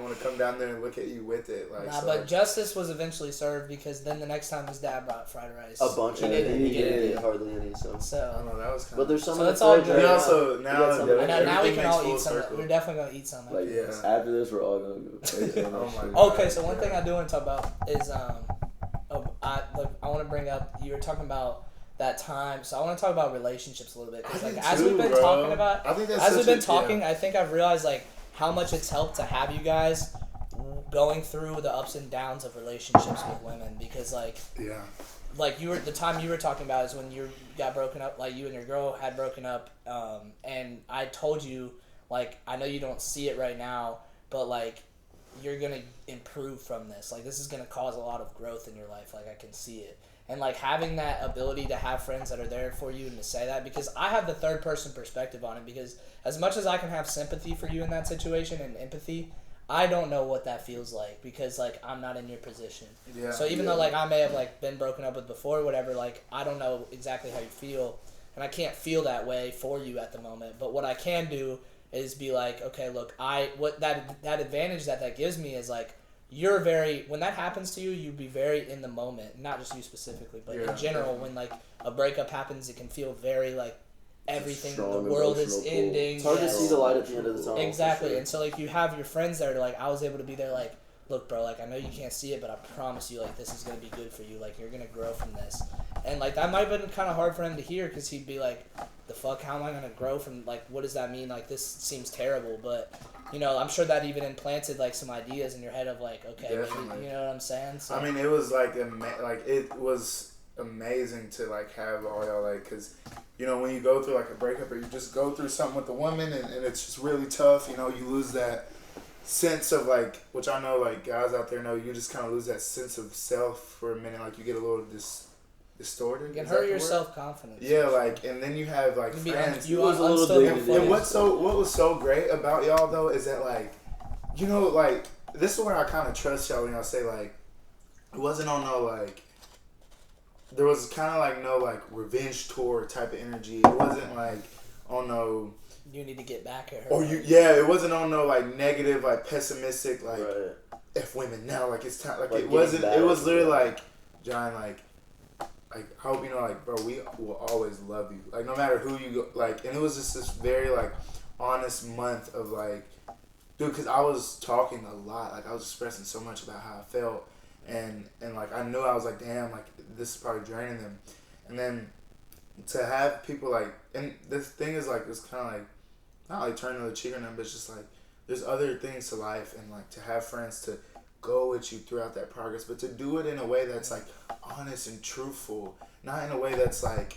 want to come down there and look at you with it, like. Nah, so. but justice was eventually served because then the next time his dad brought fried rice. A bunch of Yeah, it. he He didn't did. get hardly any, so. I don't So know, that was kind But there's some So in the it's all fridge good. right We now. also We now got some- Yeah, I know, now we everything can makes all full eat some. circle. We're definitely gonna eat some. after Like, this. after this, we're all gonna go crazy on Oh that my shit. God. Okay, so one thing I do want to talk about is I want to bring up. You were talking about that time, so I want to talk about relationships a little bit. 'Cause, I like think as too, we've been bro. talking about, I think that's as we've such been a- talking, yeah. I think I've realized like how much it's helped to have you guys going through the ups and downs of relationships with women because like Yeah. the time you were talking about is when you got broken up, like you and your girl had broken up, and I told you like I know you don't see it right now, but like you're gonna improve from this. Like this is gonna cause a lot of growth in your life. Like I can see it. And like having that ability to have friends that are there for you and to say that, because I have the third person perspective on it, because as much as I can have sympathy for you in that situation and empathy, I don't know what that feels like because like I'm not in your position. Yeah. So even though like I may have like been broken up with before or whatever, like I don't know exactly how you feel and I can't feel that way for you at the moment. But what I can do is be like, okay, look, that advantage that gives me is like, you're very, when that happens to you, you be very in the moment, not just you specifically, but in general, when like a breakup happens, it can feel very like everything, the world is ending. It's hard to see the light at the end of the tunnel. Exactly, and so like you have your friends there to like, I was able to be there like, look, bro, like I know you can't see it, but I promise you, like this is gonna be good for you. Like you're gonna grow from this, and like that might have been kind of hard for him to hear because he'd be like, the fuck, how am I gonna grow from, like what does that mean? Like this seems terrible, but you know, I'm sure that even implanted like some ideas in your head of like, okay, maybe, you know what I'm saying? So, I mean, it was like it was amazing to like have all y'all like, because you know when you go through like a breakup or you just go through something with a woman and it's just really tough, you know, you lose that sense of like, which I know like guys out there know, you just kind of lose that sense of self for a minute, like you get a little distorted. You can hurt your self-confidence. Yeah, like, and then you have like friends. You was a little bit. And what was so great about y'all though is that like, you know, like this is where I kind of trust y'all when y'all say like, it wasn't on no like, there was kind of like no like revenge tour type of energy. It wasn't like on no, you need to get back at her. Or it wasn't on no like negative, like pessimistic, like F women now, like it's time, like it wasn't. It was literally like, John, like I hope you know, like bro, we will always love you, like no matter who you go, like, and it was just this very like honest month of like, dude, because I was talking a lot, like I was expressing so much about how I felt, and like I knew I was like, damn, like this is probably draining them, and then to have people like, and the thing is like, it's kind of like, not like turning the cheek on them, but it's just like, there's other things to life, and like to have friends to go with you throughout that progress, but to do it in a way that's like honest and truthful, not in a way that's like,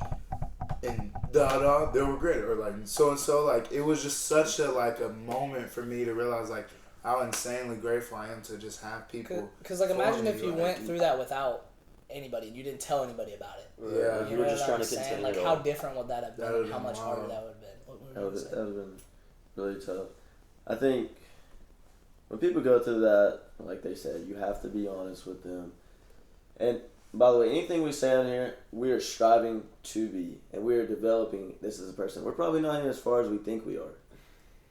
and they'll regret it, or like so and so. Like it was just such a like a moment for me to realize like how insanely grateful I am to just have people. Because like imagine if you went through that without anybody and you didn't tell anybody about it. Yeah, you were just trying to continue. Like how different would that have been? And how much harder that would have been? That would have been really tough. I think when people go through that, like they said, you have to be honest with them. And by the way, anything we say on here, we are striving to be, and we are developing this as a person. We're probably not even as far as we think we are,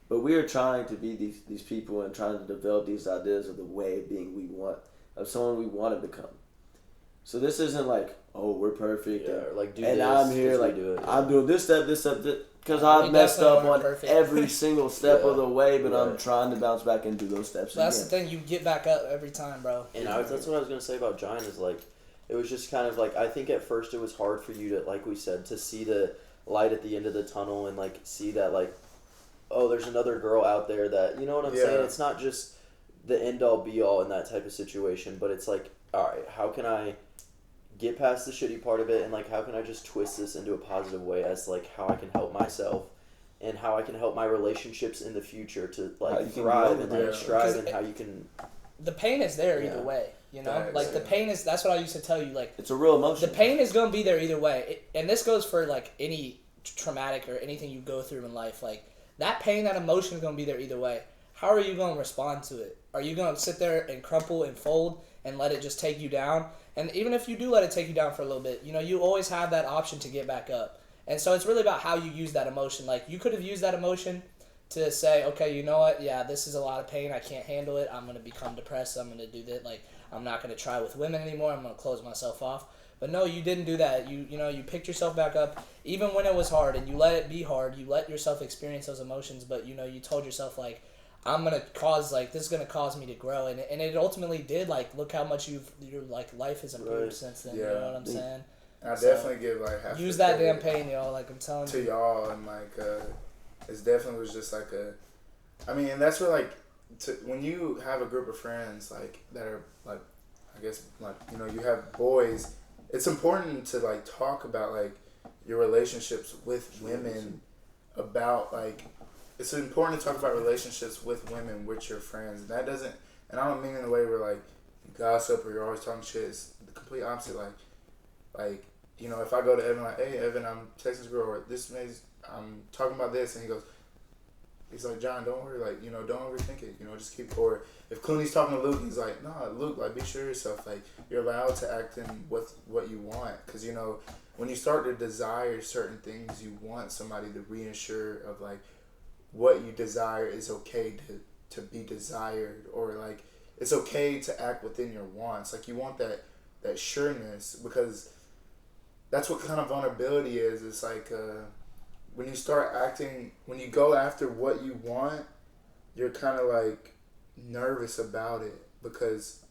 but we are trying to be these people and trying to develop these ideas of the way of being we want, of someone we want to become. So this isn't like, oh, we're perfect, and, like do and this, I'm here, like I'm doing this step, because I've messed up on every single step of the way, but I'm trying to bounce back and do those steps again. That's the thing, you get back up every time, bro. And that's what I was going to say about Giant is like, it was just kind of like, I think at first it was hard for you to, like we said, to see the light at the end of the tunnel and like see that like, oh, there's another girl out there that, you know what I'm saying? It's not just the end all be all in that type of situation, but it's like, all right, how can I get past the shitty part of it, and like how can I just twist this into a positive way as like how I can help myself and how I can help my relationships in the future to like thrive and like strive, and how you can. The pain is there either way, you know. Like the pain is. That's what I used to tell you. Like it's a real emotion. The pain is gonna be there either way, and this goes for like any traumatic or anything you go through in life. Like that pain, that emotion is gonna be there either way. How are you gonna respond to it? Are you gonna sit there and crumple and fold and let it just take you down? And even if you do let it take you down for a little bit, you know, you always have that option to get back up. And so it's really about how you use that emotion. Like, you could have used that emotion to say, okay, you know what? Yeah, this is a lot of pain. I can't handle it. I'm going to become depressed. I'm going to do that. Like, I'm not going to try with women anymore. I'm going to close myself off. But no, you didn't do that. You picked yourself back up even when it was hard, and you let it be hard. You let yourself experience those emotions, but, you know, you told yourself, like, this is going to cause me to grow. And it ultimately did. Like, look how much your life has improved since then. Yeah. You know what I'm saying? I definitely give, like, half use that damn pain, y'all. Like, I'm telling you. To y'all, and, like, it definitely was just, like, and that's where, like, when you have a group of friends, like, that are, like, I guess, like, you know, you have boys, it's important to, like, talk about, like, your relationships with women, about, like, it's important to talk about relationships with women, with your friends. And that doesn't, and I don't mean in the way where like you gossip or you're always talking shit. It's the complete opposite. Like you know, if I go to Evan like, hey Evan, I'm texting this girl, or I'm talking about this, and he's like, John, don't worry, like, you know, don't overthink it, you know, just keep. Or if Clunie's talking to Luke, he's like, nah, Luke, like, be sure of yourself, like, you're allowed to act in what you want, because you know, when you start to desire certain things, you want somebody to reassure of like what you desire is okay to be desired, or like it's okay to act within your wants. Like you want that sureness, because that's what kind of vulnerability is. It's like when you start acting, when you go after what you want, you're kind of like nervous about it because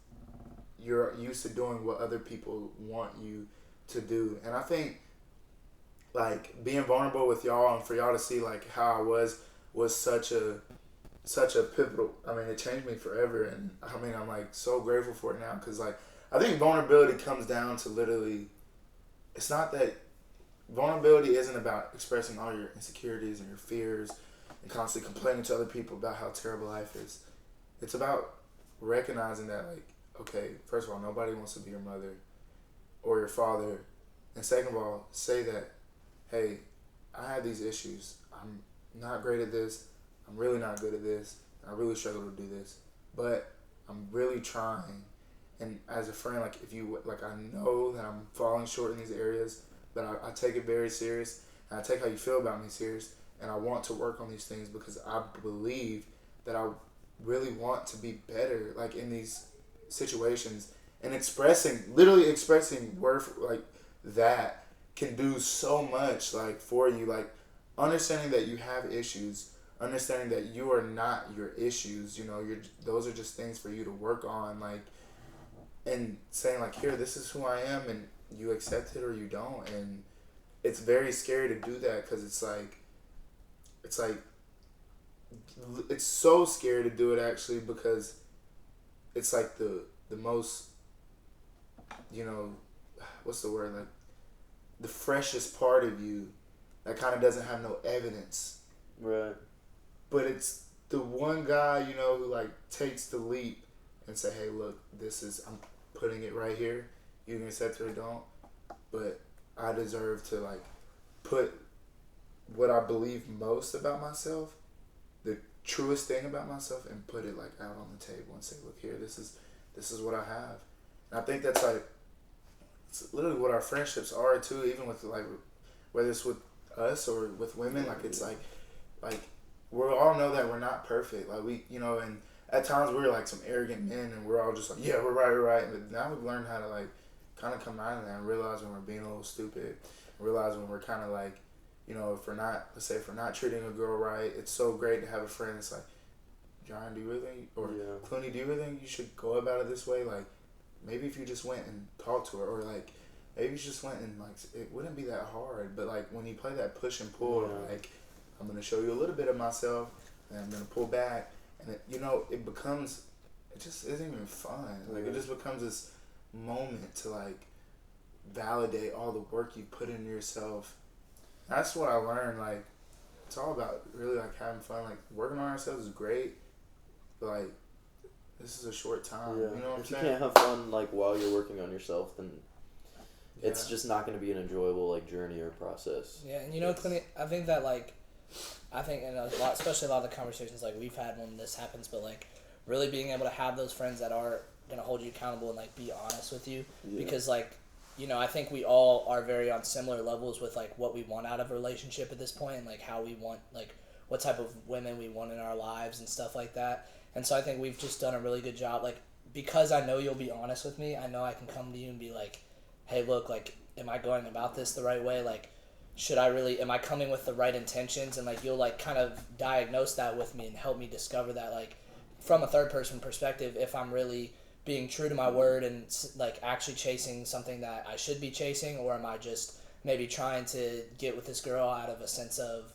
you're used to doing what other people want you to do. And I think like being vulnerable with y'all and for y'all to see like how I was such a pivotal. I mean, it changed me forever, and I mean I'm like so grateful for it now, because like I think vulnerability comes down to literally, it's not that vulnerability isn't about expressing all your insecurities and your fears and constantly complaining to other people about how terrible life is. It's about recognizing that, like, okay, first of all, nobody wants to be your mother or your father. And second of all, say that, hey, I have these issues. I'm not great at this. I'm really not good at this. I really struggle to do this. But I'm really trying. And as a friend, like, if you, like, I know that I'm falling short in these areas, but I take it very serious, and I take how you feel about me serious, and I want to work on these things because I believe that I really want to be better, like, in these situations. And literally expressing word, like, that can do so much, like, for you. Like, understanding that you have issues, understanding that you are not your issues, you know, those are just things for you to work on, like, and saying, like, here, this is who I am, and you accept it or you don't. And it's very scary to do that, because it's so scary to do it, actually, because it's like the most, you know, what's the word, like the freshest part of you that kind of doesn't have no evidence, Right. but it's the one guy, you know, who like takes the leap and say, hey, look, I'm putting it right here, you can accept it or don't, but I deserve to like put what I believe most about myself, the truest thing about myself, and put it like out on the table and say, look here, this is what I have. And I think that's like, it's literally what our friendships are too, even with like, whether it's with us or with women, like it's like we all know that we're not perfect, like we, you know, and at times we're like some arrogant men and we're all just like, yeah, we're right, but now we've learned how to like kind of come out of that and realize when we're being a little stupid, realize when we're kind of like, you know, if we're not treating a girl right. It's so great to have a friend that's like, John, do you really think, or Clunie, do you really think you should go about it this way? Like, maybe if you just went and talked to her, or like, maybe you just went and like, it wouldn't be that hard. But like, when you play that push and pull, like, I'm gonna show you a little bit of myself, and I'm gonna pull back, and it, you know, it just isn't even fun. Like, it just becomes this moment to like validate all the work you put into yourself. That's what I learned. Like, it's all about really like having fun. Like, working on ourselves is great, but like, this is a short time. You know what I'm saying? If you can't have fun like while you're working on yourself, then it's just not going to be an enjoyable like journey or process. Yeah, and you know, Clint, I think that like, and especially a lot of the conversations like we've had when this happens, but like really being able to have those friends that are gonna hold you accountable and like be honest with you, because like, you know, I think we all are very on similar levels with like what we want out of a relationship at this point, and like how we want, like what type of women we want in our lives and stuff like that. And so I think we've just done a really good job, like, because I know you'll be honest with me, I know I can come to you and be like, hey, look, like, am I going about this the right way? Like, am I coming with the right intentions? And like, you'll like kind of diagnose that with me and help me discover that, like, from a third person perspective, if I'm really being true to my word and like actually chasing something that I should be chasing, or am I just maybe trying to get with this girl out of a sense of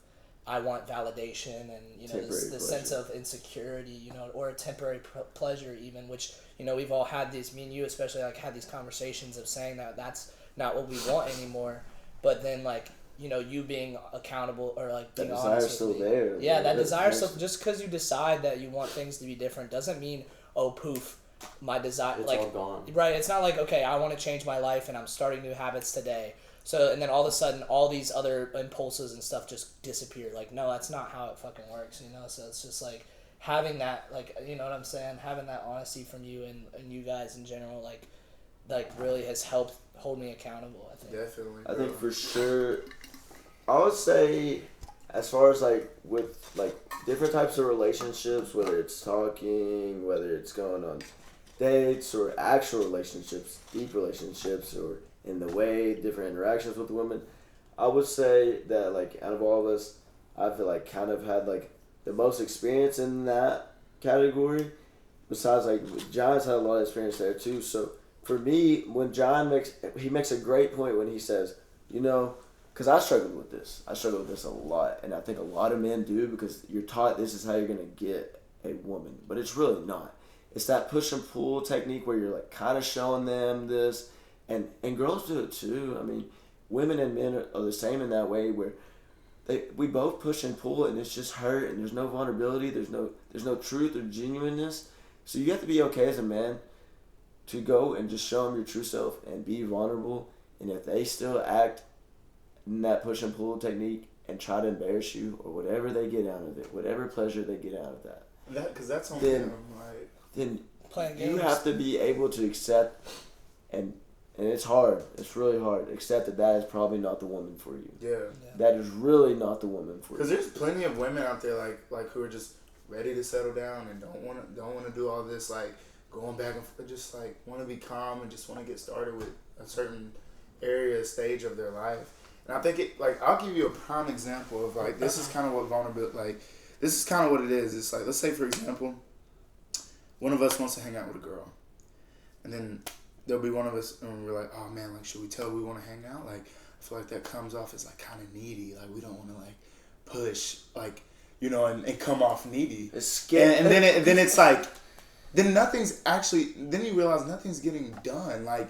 I want validation and, you know, this sense of insecurity, you know, or a temporary pleasure even, which, you know, we've all had these, me and you especially, like, had these conversations of saying that that's not what we want anymore. But then, like, you know, you being accountable or like being honest with me. That desire's still there. Yeah, that desire still, just because you decide that you want things to be different doesn't mean, oh, poof, my desire, it's like, all gone. Right, it's not like, okay, I want to change my life and I'm starting new habits today. So, and then all of a sudden, all these other impulses and stuff just disappear. Like, no, that's not how it fucking works, you know? So it's just, like, having that, like, you know what I'm saying? Having that honesty from you and you guys in general, like really has helped hold me accountable, I think. Definitely. I think for sure, I would say as far as like with like different types of relationships, whether it's talking, whether it's going on dates or actual relationships, deep relationships, or in the way different interactions with women, I would say that like out of all of us, I feel like kind of had like the most experience in that category. Besides, like John's had a lot of experience there too. So for me, when John makes a great point when he says, you know, because I struggled with this. I struggle with this a lot, and I think a lot of men do because you're taught this is how you're gonna get a woman, but it's really not. It's that push and pull technique where you're like kind of showing them this, and girls do it too. I mean, women and men are the same in that way where we both push and pull, and it's just hurt, and there's no vulnerability, there's no truth or genuineness. So you have to be okay as a man to go and just show them your true self and be vulnerable. And if they still act in that push and pull technique and try to embarrass you or whatever they get out of it, whatever pleasure they get out of that, because that's on then, them, like then Playing you games. have to be able to accept and it's hard. It's really hard. Accept that is probably not the woman for you. Yeah. That is really not the woman for you. Because there's plenty of women out there like who are just ready to settle down and don't want to do all this like going back and forth, just like want to be calm and just want to get started with a certain stage of their life. And I think I'll give you a prime example of like this is kind of what vulnerability this is kind of what it is. It's like, let's say for example, one of us wants to hang out with a girl, and then there'll be one of us and we're like, oh man, like should we tell her we want to hang out? Like I feel like that comes off as like kind of needy. Like we don't want to like push like, you know, and come off needy. It's scary. And then it's like, then you realize nothing's getting done. Like,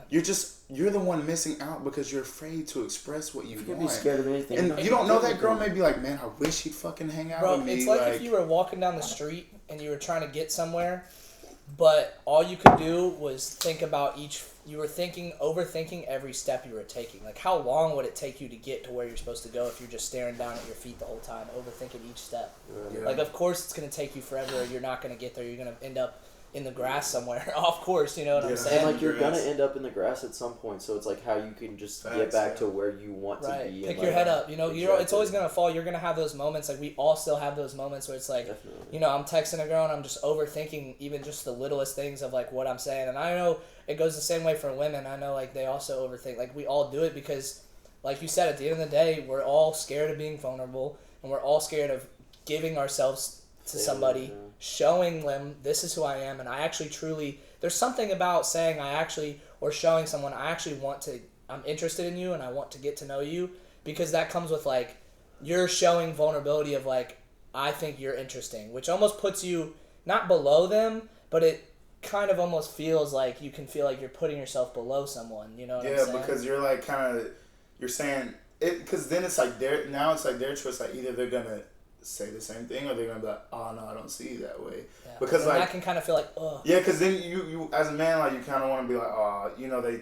you're the one missing out because you're afraid to express what you want. Be scared of anything. And you don't know that girl may be like, man, I wish he'd fucking hang out with me. It's like if you were walking down the street and you were trying to get somewhere, but all you could do was think about overthinking every step you were taking. Like, how long would it take you to get to where you're supposed to go if you're just staring down at your feet the whole time, overthinking each step? Yeah. Like, of course it's going to take you forever. You're not going to get there. You're going to end up in the grass somewhere. Of course, you know what I'm saying? And like you're gonna end up in the grass at some point, so it's like how you can just get back to where you want to be. Pick and your like, head up. You know, exactly. it's always gonna fall. You're gonna have those moments. Like we all still have those moments where it's like, Definitely. you know, I'm texting a girl and I'm just overthinking even just the littlest things of like what I'm saying. And I know it goes the same way for women. I know like they also overthink. Like we all do it because, like you said, at the end of the day, we're all scared of being vulnerable and we're all scared of giving ourselves to somebody, showing them this is who I am, and I actually truly, there's something about saying or showing someone I'm interested in you and I want to get to know you, because that comes with like, you're showing vulnerability of like, I think you're interesting, which almost puts you not below them, but it kind of almost feels like you can feel like you're putting yourself below someone, you know what I'm saying? Yeah, because you're like you're saying it, because then it's like their choice, like either they're gonna say the same thing or they're gonna be like, oh no, I don't see you that way. Yeah. Because and like I can kind of feel like, ugh. Yeah, because then you as a man, like you kind of want to be like, oh, you know, they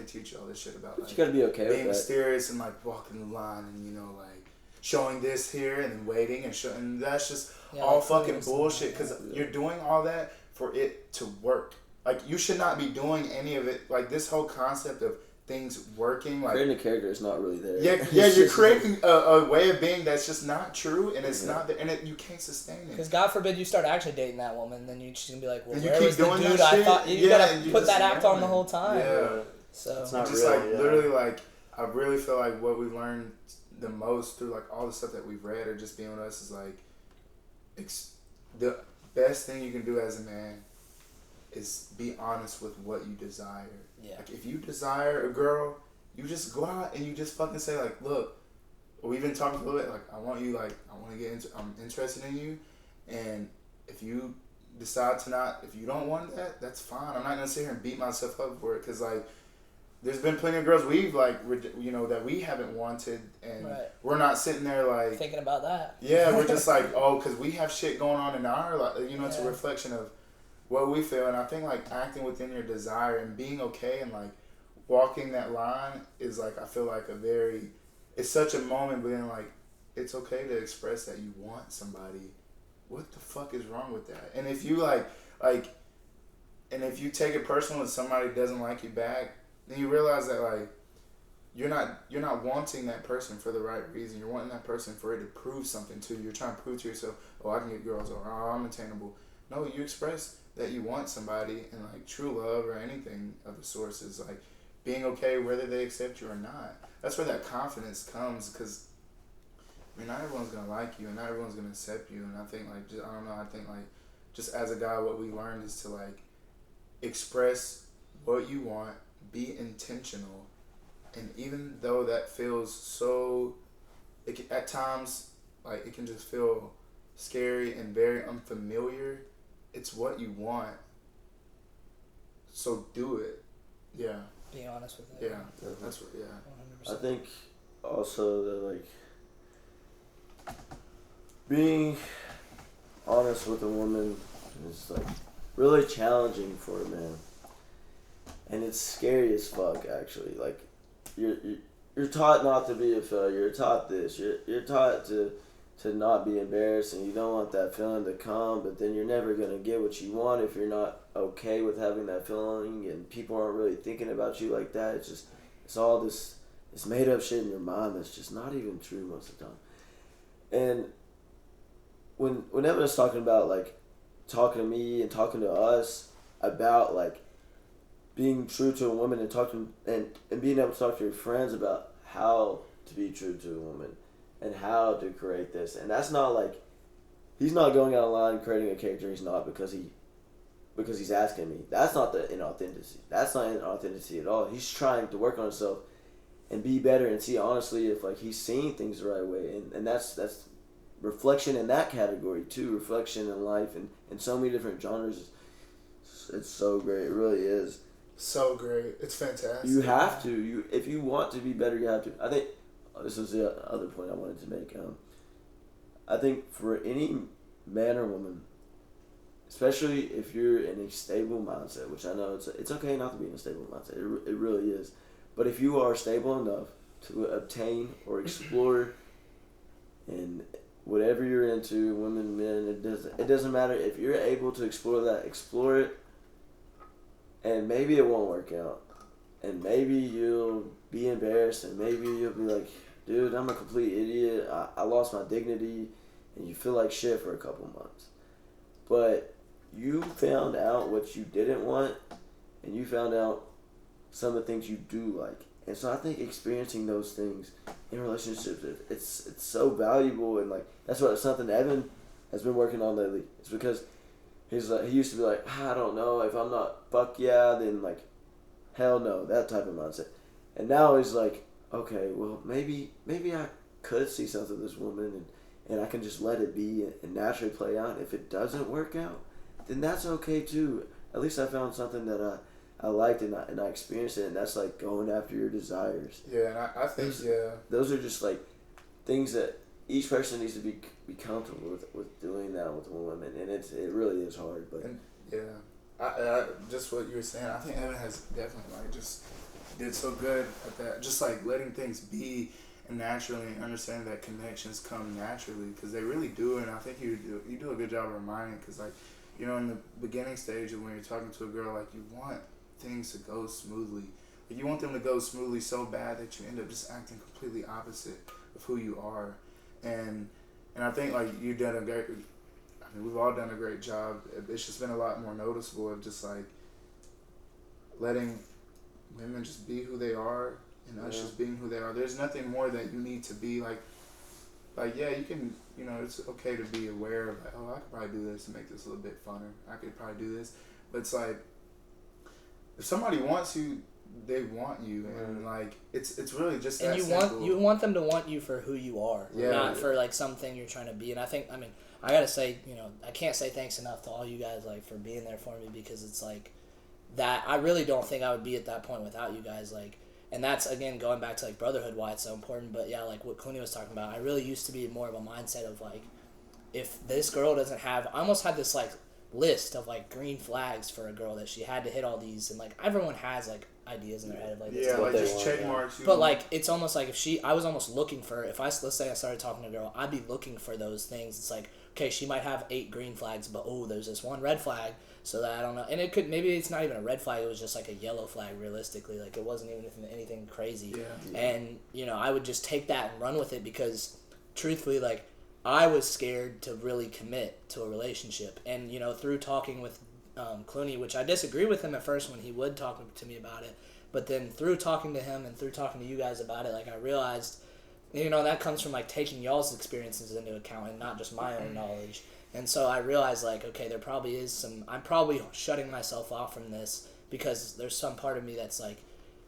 teach you all this shit about like you gotta be okay with being that. mysterious and like walking the line and you know like showing this here and then waiting and that's just all like fucking bullshit, because you're doing all that for it to work. Like you should not be doing any of it. Like this whole concept of things working, like creating a character is not really there. Yeah, you're creating a way of being that's just not true, and it's not there, and you can't sustain it. Because God forbid you start actually dating that woman, then she's gonna be like, well, and you where keep was the doing dude that I shit? thought you gotta put that act on the ignoring whole it. time. Yeah. So It's not just real, like yeah. literally like I really feel like what we've learned the most through like all the stuff that we've read or just being with us is like the best thing you can do as a man is be honest with what you desire. Yeah. Like if you desire a girl, you just go out and you just fucking say like, look, we've been talking a little bit, like I want you, like I want to get into, I'm interested in you, and if you decide to not, if you don't want that, that's fine. I'm not gonna sit here and beat myself up for it, because like there's been plenty of girls we've like, you know, that we haven't wanted, and we're not sitting there like thinking about that. Yeah, we're just like, oh, because we have shit going on in our life. You know, it's a reflection of what we feel, and I think like acting within your desire and being okay and like walking that line is like, I feel like it's such a moment being like, it's okay to express that you want somebody. What the fuck is wrong with that? And if you and if you take it personal and somebody doesn't like you back, then you realize that like you're not wanting that person for the right reason. You're wanting that person for it to prove something to you. You're trying to prove to yourself, oh, I can get girls, or oh, I'm attainable. No, you express that you want somebody, and like true love or anything of the source is like being okay whether they accept you or not. That's where that confidence comes, because I mean, not everyone's gonna like you, and not everyone's gonna accept you. And I think like just, I don't know. I think like just as a guy, what we learned is to like express what you want, be intentional, and even though that feels so, at times like it can just feel scary and very unfamiliar. It's what you want, so do it. Yeah. Be honest with it. Yeah, that's what. Yeah. 100%. I think also that like being honest with a woman is like really challenging for a man, and it's scary as fuck. Actually, like you're taught not to be a failure. You're taught this. You're taught to not be embarrassed, and you don't want that feeling to come. But then you're never gonna get what you want if you're not okay with having that feeling, and people aren't really thinking about you like that. It's all this made up shit in your mind that's just not even true most of the time. And when Evan talking about like talking to me and talking to us about like being true to a woman and talking and being able to talk to your friends about how to be true to a woman and how to create this, and that's not like he's not going out online creating a character he's not because he's asking me. That's not the inauthenticity. That's not inauthenticity at all. He's trying to work on himself and be better and see honestly if like he's seeing things the right way, and that's reflection in that category too. Reflection in life and so many different genres. It's so great. It really is. So great. It's fantastic. You have to. If you want to be better, you have to. I think this is the other point I wanted to make. I think for any man or woman, especially if you're in a stable mindset, which I know it's okay not to be in a stable mindset. It really is. But if you are stable enough to obtain or explore in whatever you're into, women, men, it doesn't matter. If you're able to explore that, explore it. And maybe it won't work out. And maybe you'll be embarrassed, and maybe you'll be like, dude, I'm a complete idiot. I lost my dignity, and you feel like shit for a couple months. But you found out what you didn't want, and you found out some of the things you do like. And so I think experiencing those things in relationships, it's so valuable, and like that's something Evan has been working on lately. It's because he used to be like, I don't know, if I'm not fuck yeah, then like hell no, that type of mindset. And now he's like, okay, well maybe I could see something in this woman, and I can just let it be and naturally play out. If it doesn't work out, then that's okay too. At least I found something that I liked and I experienced it, and that's like going after your desires. Yeah, and I think those are just like things that each person needs to be comfortable with doing that with a woman, and it really is hard. But I just what you were saying, I think Evan has definitely like just did so good at that, just like letting things be and naturally understanding that connections come naturally, because they really do. And I think you do a good job of reminding, because like, you know, in the beginning stage of when you're talking to a girl, like you want things to go smoothly. Like, you want them to go smoothly so bad that you end up just acting completely opposite of who you are. And I think like you've done we've all done a great job. It's just been a lot more noticeable of just like letting women just be who they are, and us just being who they are. There's nothing more that you need to be like yeah, you can, you know, it's okay to be aware of like, oh, I could probably do this and make this a little bit funner. I could probably do this. But it's like, if somebody wants you, they want you, and like it's really just that simple. You want them to want you for who you are, not for like something you're trying to be. And I mean I gotta say, you know, I can't say thanks enough to all you guys like for being there for me, because it's like that I really don't think I would be at that point without you guys. Like, and that's again going back to like Brotherhood, why it's so important. But yeah, like what Clunie was talking about, I really used to be more of a mindset of like, if this girl doesn't have, I almost had this like list of like green flags for a girl that she had to hit all these, and like everyone has like ideas in their head of like yeah, like just check marks. But like it's almost like I was almost looking for, if let's say I started talking to a girl, I'd be looking for those things. It's like, okay, she might have 8 green flags, but there's this one red flag, so that I don't know. And it could, maybe it's not even a red flag, it was just like a yellow flag realistically. Like it wasn't even anything crazy. Yeah. And, I would just take that and run with it because truthfully, like, I was scared to really commit to a relationship. And, through talking with Clunie, which I disagree with him at first when he would talk to me about it, but then through talking to him and through talking to you guys about it, like, I realized, that comes from, like, taking y'all's experiences into account and not just my own knowledge. And so I realized, like, okay, there probably is I'm probably shutting myself off from this because there's some part of me that's, like,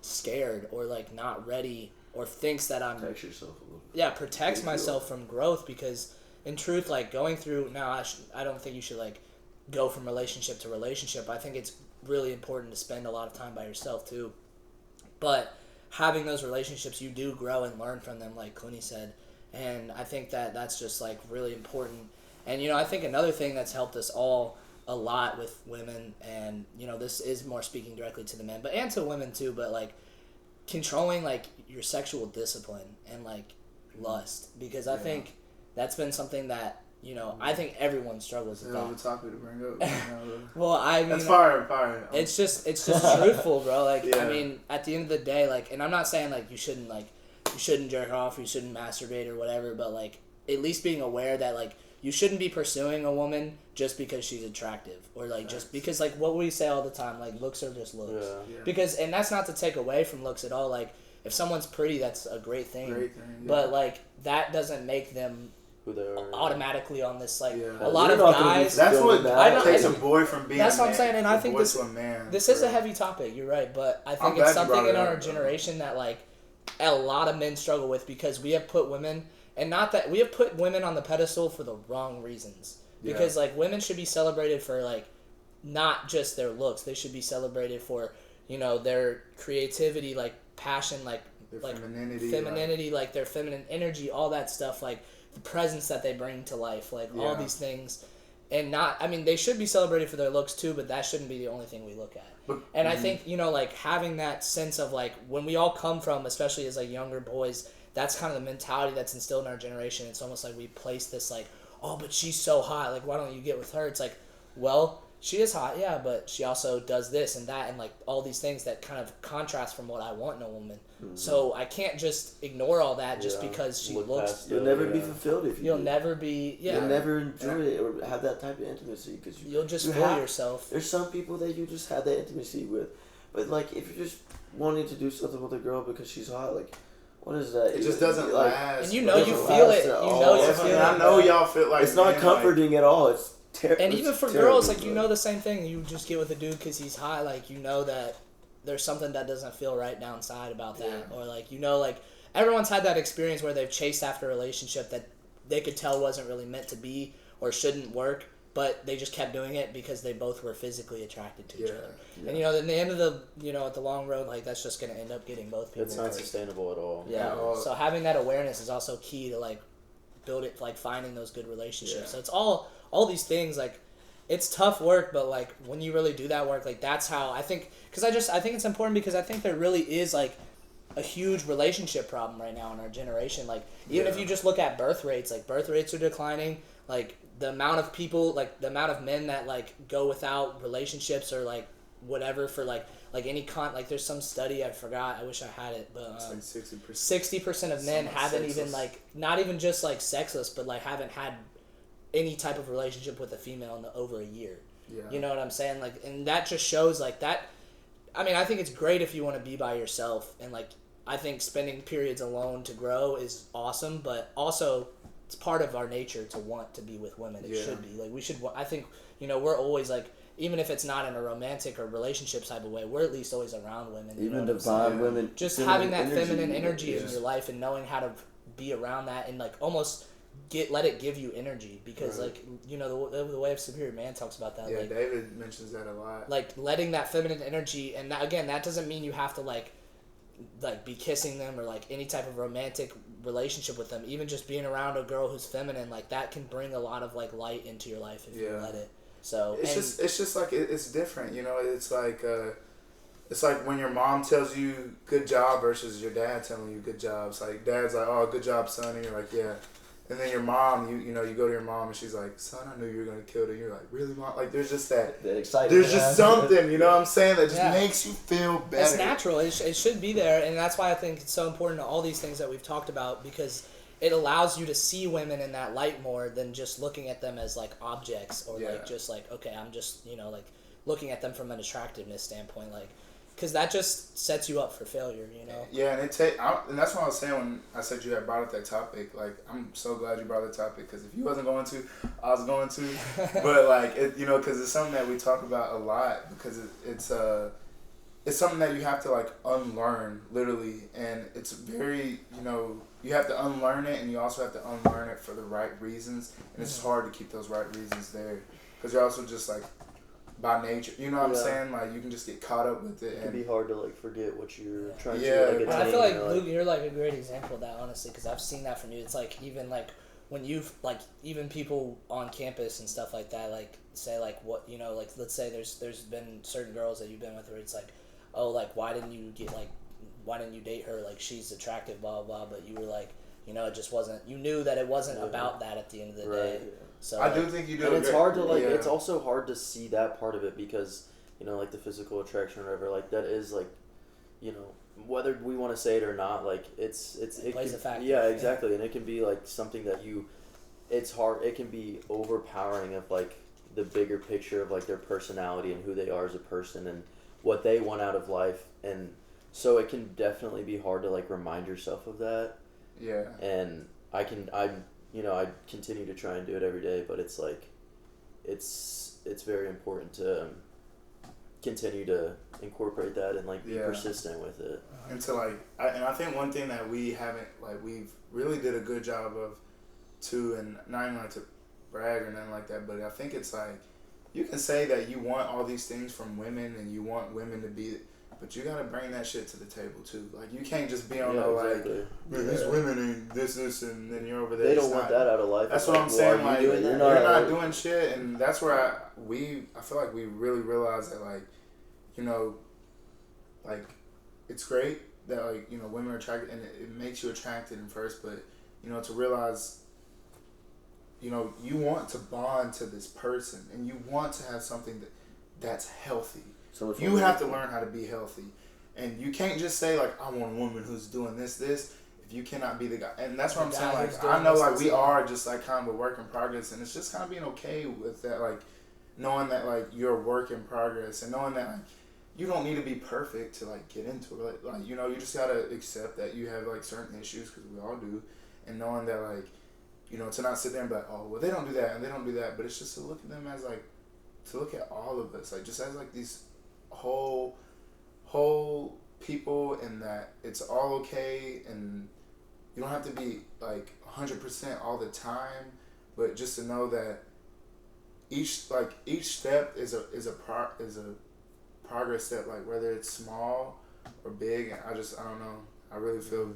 scared or, like, not ready or thinks that I'm... Protect yourself a little bit. Yeah, protects myself from growth because, in truth, like, going through... Now, I don't think you should, like, go from relationship to relationship. I think it's really important to spend a lot of time by yourself, too. But having those relationships, you do grow and learn from them, like Clunie said. And I think that that's just, like, really important. And, I think another thing that's helped us all a lot with women, and, this is more speaking directly to the men, but and to women, too, but, like, controlling, like, your sexual discipline and, like, lust. Because I think that's been something that, I think everyone struggles with Yeah, that. the topic to bring up. Well, I mean, that's fire. It's just truthful, bro. Like, Yeah. I mean, at the end of the day, like, and I'm not saying, like, you shouldn't jerk off, you shouldn't masturbate or whatever, but, like, at least being aware that, like, you shouldn't be pursuing a woman just because she's attractive or, like, just because, like, what we say all the time, like, looks are just looks. Yeah. Because, and that's not to take away from looks at all. Like, if someone's pretty, that's a great thing. Yeah. But, like, that doesn't make them Who they are. automatically on this, like, Yeah. a lot You're of not gonna be guys... That's what Feeling that. takes a boy from being That's a what I'm man, saying, and I a think boy this to a man. This is a heavy topic, you're right, but I I'm think glad it's you something brought it in our up, generation that, like, a lot of men struggle with because we have put women, and not that, we have put women on the pedestal for the wrong reasons. Because, like, women should be celebrated for, like, not just their looks. They should be celebrated for, their creativity, like, passion, like, Their femininity, like, their feminine energy, all that stuff, like, the presence that they bring to life, like, all these things. And they should be celebrated for their looks too, but that shouldn't be the only thing we look at. And I think, like, having that sense of, like, when we all come from, especially as, like, younger boys, that's kind of the mentality that's instilled in our generation. It's almost like we place this, like, oh, but she's so hot, like, why don't you get with her? It's like, well, she is hot, yeah, but she also does this and that and, like, all these things that kind of contrast from what I want in a woman. Mm-hmm. So I can't just ignore all that just because she looks... You'll never be fulfilled if you You'll do. never be... Yeah. You'll never enjoy it or have that type of intimacy because you'll just fool yourself. There's some people that you just have that intimacy with. But, like, if you're just wanting to do something with a girl because she's hot, like... What is that? It just doesn't last. And you feel it. I know y'all feel like... It's not comforting at all. It's terrible. And even for girls, like, the same thing. You just get with a dude because he's hot. Like, that there's something that doesn't feel right downside about that. Yeah. Or, like, like, everyone's had that experience where they've chased after a relationship that they could tell wasn't really meant to be or shouldn't work. But they just kept doing it because they both were physically attracted to each other. Yeah. And, in the end of the, at the long road, like, that's just going to end up getting both people. It's not sustainable at all. Yeah. So having that awareness is also key to, like, build it, like, finding those good relationships. Yeah. So it's all these things, like, it's tough work, but, like, when you really do that work, like, that's how I think, because I think it's important because I think there really is, like, a huge relationship problem right now in our generation. Like, even if you just look at birth rates, like, birth rates are declining, like, the amount of people, like, the amount of men that, like, go without relationships or, like, whatever for, like any like, there's some study, I forgot, I wish I had it, but, it's like 60% of men haven't sexless. even, like, not even just, like, sexless, but, like, haven't had any type of relationship with a female in over a year. Yeah. You know what I'm saying? Like, and that just shows, like, that, I think it's great if you want to be by yourself, and, like, I think spending periods alone to grow is awesome, but also it's part of our nature to want to be with women. It should be. Like, we should, I think, we're always, like, even if it's not in a romantic or relationship type of way, we're at least always around women. Even divine women. Just having that feminine energy in your life and knowing how to be around that and, like, almost let it give you energy because, like, the way of superior man talks about that. Yeah, like, David mentions that a lot. Like, letting that feminine energy, and that, again, that doesn't mean you have to, like be kissing them or, like, any type of romantic relationship with them. Even just being around a girl who's feminine, like, that can bring a lot of, like, light into your life if you let it. So it's just like it's different, It's like when your mom tells you good job versus your dad telling you good job. It's like dad's like, oh, good job, son, and you're like, yeah. And then your mom, you know, you go to your mom and she's like, son, I knew you were going to kill her. You're like, really, mom? Like, there's just that excitement. There's just something, you know what I'm saying, that just makes you feel better. It's natural. It should be there. And that's why I think it's so important to all these things that we've talked about, because it allows you to see women in that light more than just looking at them as, like, objects or, like, just, like, okay, I'm just, you know, like, looking at them from an attractiveness standpoint, like, because that just sets you up for failure, you know? Yeah, and and that's what I was saying when I said you had brought up that topic. Like, I'm so glad you brought the topic, because if you wasn't going to, I was going to. But, like, you know, because it's something that we talk about a lot, because it's something that you have to, like, unlearn, literally. And it's very, you know, you have to unlearn it, and you also have to unlearn it for the right reasons. And it's hard to keep those right reasons there, because you're also just, like, by nature, you know what I'm saying? Like, you can just get caught up with it. It can be hard to, like, forget what you're trying to, like, attain. I feel like, Luke, you're, like, a great example of that, honestly, because I've seen that from you. It's, like, even, like, when you've, like, even people on campus and stuff like that, like, say, like, what, you know, like, let's say there's been certain girls that you've been with where it's, like, oh, like, why didn't you date her? Like, she's attractive, blah, blah, blah, but you were, like, you know, it just wasn't, you knew that it wasn't about that at the end of the day. So, I do think you do. And it's hard to, like, it's also hard to see that part of it, because, you know, like, the physical attraction or whatever, like, that is, like, you know, whether we want to say it or not, like, it plays a factor. Yeah, exactly. And it can be, like, something that it's hard, it can be overpowering of, like, the bigger picture of, like, their personality and who they are as a person and what they want out of life. And so it can definitely be hard to, like, remind yourself of that. Yeah. And I continue to try and do it every day, but it's like, it's very important to continue to incorporate that and, like, be persistent with it. And to, like, I think one thing that we haven't, like, we've really did a good job of too, and not even like to brag or nothing like that, but I think it's like, you can say that you want all these things from women and you want women to be, but you gotta bring that shit to the table too. Like, you can't just be on exactly. these women and this, and then you're over there. They don't want that out of life. That's what I'm saying. Like, you're not doing shit, and that's where I feel like we really realize that, like, you know, like, it's great that, like, you know, women are attracted, and it makes you attracted in first, but, you know, to realize, you know, you want to bond to this person, and you want to have something that's healthy. So you have to learn how to be healthy. And you can't just say, like, I want a woman who's doing this, if you cannot be the guy. And that's what I'm saying. Like, I know, like, we are just, like, kind of a work in progress. And it's just kind of being okay with that, like, knowing that, like, you're a work in progress. And knowing that, like, you don't need to be perfect to, like, get into it. Like, you know, you just got to accept that you have, like, certain issues, because we all do. And knowing that, like, you know, to not sit there and be like, oh, well, they don't do that and they don't do that. But it's just to look at them as, like, to look at all of us, like, just as, like, these whole people, and that it's all okay, and you don't have to be, like, 100% all the time, but just to know that each step is a progress step, like, whether it's small or big. And I don't know, I really feel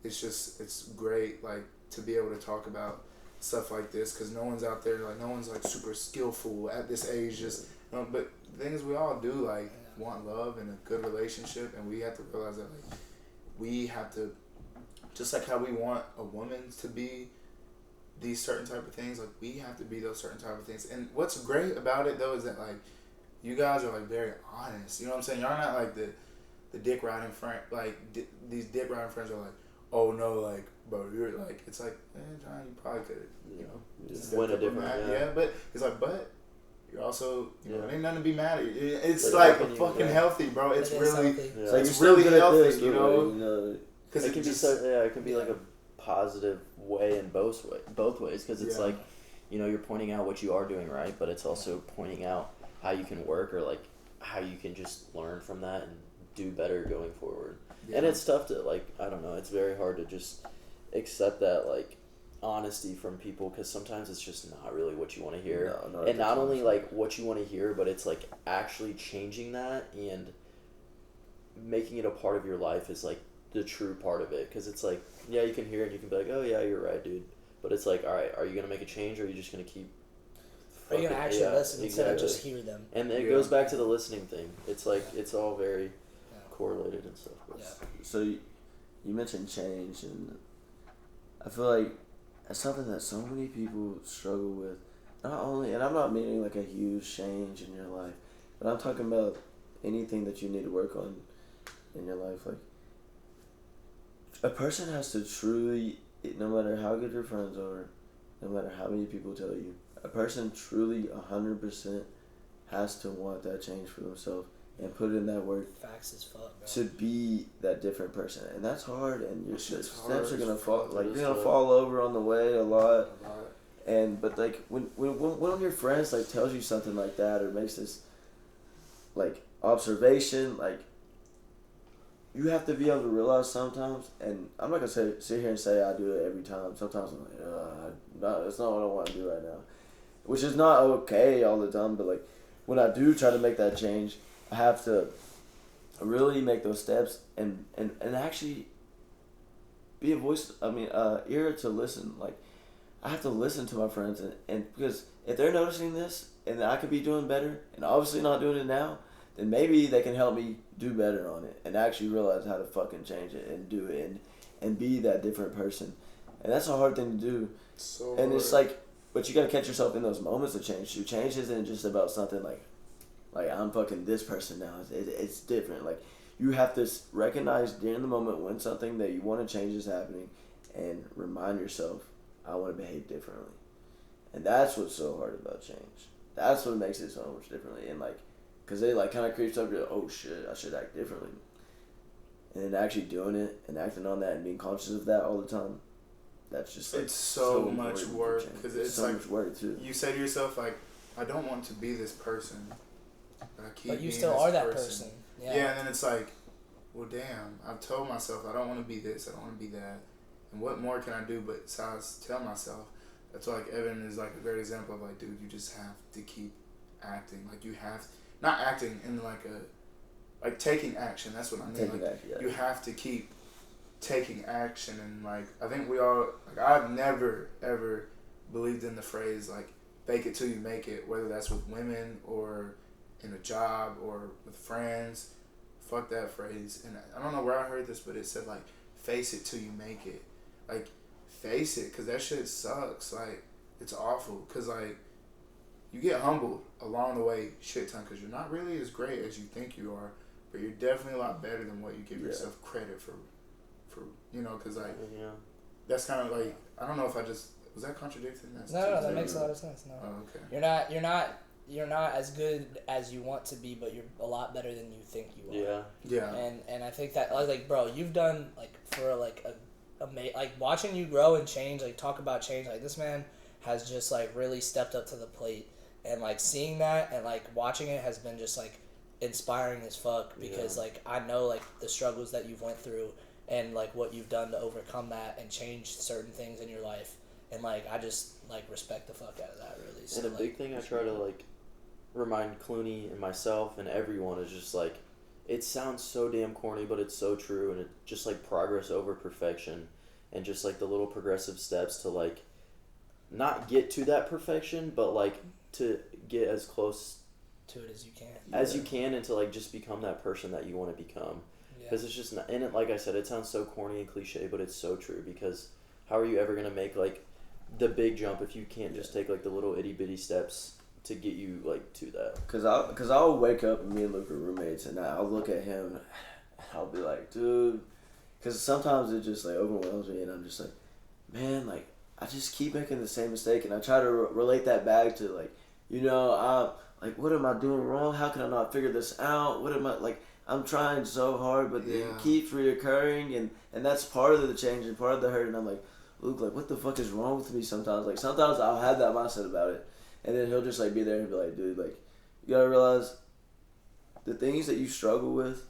it's great, like, to be able to talk about stuff like this, because no one's out there, like, no one's, like, super skillful at this age, just, you know, but the thing is, we all do, like, want love and a good relationship, and we have to realize that, like, we have to, just like how we want a woman to be these certain type of things, like, we have to be those certain type of things. And what's great about it, though, is that, like, you guys are, like, very honest, you know what I'm saying? Y'all not, like, the dick riding friend, like, these dick riding friends are like, oh no, like, bro, you're like, it's like, John, you probably could, you know, just win a different, but it's like, but you're also, you know, ain't nothing to be mad at. It's like fucking healthy, bro. It's really, it's really healthy, you know. Because it can be it can be like a positive way in both ways. Because it's like, you know, you're pointing out what you are doing right, but it's also pointing out how you can work, or, like, how you can just learn from that and do better going forward. And it's tough to, like, I don't know, it's very hard to just accept that, like, honesty from people, because sometimes it's just not really what you want to hear. And not only, like, what you want to hear, but it's, like, actually changing that and making it a part of your life is, like, the true part of it. Because it's like, yeah, you can hear it and you can be like, oh yeah, you're right, dude, but it's like, all right, are you gonna make a change, or are you just gonna keep are you gonna actually listen instead of just hear them? And it goes back to the listening thing. It's like, it's all very correlated and stuff. So you mentioned change, and I feel like That's something that so many people struggle with. Not only, and I'm not meaning like a huge change in your life, but I'm talking about anything that you need to work on in your life. Like, a person has to truly, no matter how good your friends are, no matter how many people tell you, a person truly 100% has to want that change for themselves and put in that work. Facts as fuck, bro. To be that different person, and that's hard. And your steps are gonna hard. fall. Like, you're gonna Tough. fall over on the way a lot. And but like when one of your friends like tells you something like that or makes this like observation, like, you have to be able to realize sometimes. And I'm not gonna sit here and say I do it every time. Sometimes I'm like, no, that's not what I want to do right now, which is not okay all the time. But like, when I do try to make that change, I have to really make those steps and actually be a voice. I mean, ear to listen. Like, I have to listen to my friends, and because if they're noticing this and I could be doing better and obviously not doing it now, then maybe they can help me do better on it and actually realize how to fucking change it and do it and be that different person. And that's a hard thing to do. So and it's like, but you gotta catch yourself in those moments of change too. Change isn't just about something like I'm fucking this person now. It's different. Like, you have to recognize during the moment when something that you want to change is happening, and remind yourself, I want to behave differently. And that's what's so hard about change. That's what makes it so much differently. And like, cause they like kind of creeps up to, oh shit, I should act differently. And then actually doing it and acting on that and being conscious of that all the time. That's just like, it's so much work, because it's so like much work too. You say to yourself, like, I don't want to be this person, but I keep. But you being still this are that person. Yeah. And then it's like, well, damn, I've told myself I don't want to be this, I don't want to be that, and what more can I do besides tell myself? That's why, like, Evan is like a great example of like, dude, you just have to keep acting. Like, you have not acting in like taking action. That's what I mean. Taking like, action, yeah. You have to keep taking action, and like, I think we all, like, I've never ever believed in the phrase like fake it till you make it, whether that's with women or in a job or with friends. Fuck that phrase. And I don't know where I heard this, but it said like, face it till you make it. Like, face it, because that shit sucks. Like, it's awful, because like, you get humbled along the way shit ton, because you're not really as great as you think you are, but you're definitely a lot better than what you give yourself credit for, you know, because like, that's kind of like, I don't know if I just, was that contradicting? No, that makes a lot of sense. No. Oh, okay. You're not as good as you want to be, but you're a lot better than you think you are. Yeah. And I think that, like, bro, you've done, like, for like like, watching you grow and change, like, talk about change, like, this man has just like really stepped up to the plate, and like seeing that and like watching it has been just like inspiring as fuck, because like I know like the struggles that you've went through and like what you've done to overcome that and change certain things in your life, and like I just like respect the fuck out of that, really. So, and a big thing I try to like remind Clunie and myself and everyone is just like, it sounds so damn corny, but it's so true, and it's just like progress over perfection, and just like the little progressive steps to like not get to that perfection, but like to get as close to it as you can, and to like just become that person that you want to become. Because it's just not, and it, like I said, it sounds so corny and cliche, but it's so true, because how are you ever gonna make like the big jump if you can't just take like the little itty bitty steps to get you like to that? Cause I'll wake up and me and Luke are roommates, and I'll look at him and I'll be like, dude, cause sometimes it just like overwhelms me, and I'm just like, man, like I just keep making the same mistake, and I try to relate that back to like, you know, like, what am I doing wrong? How can I not figure this out? What am I like? I'm trying so hard, but it keeps reoccurring, and that's part of the change and part of the hurt. And I'm like, Luke, like, what the fuck is wrong with me sometimes? Like, sometimes I'll have that mindset about it, and then he'll just like be there and be like, dude, like, you gotta realize the things that you struggle with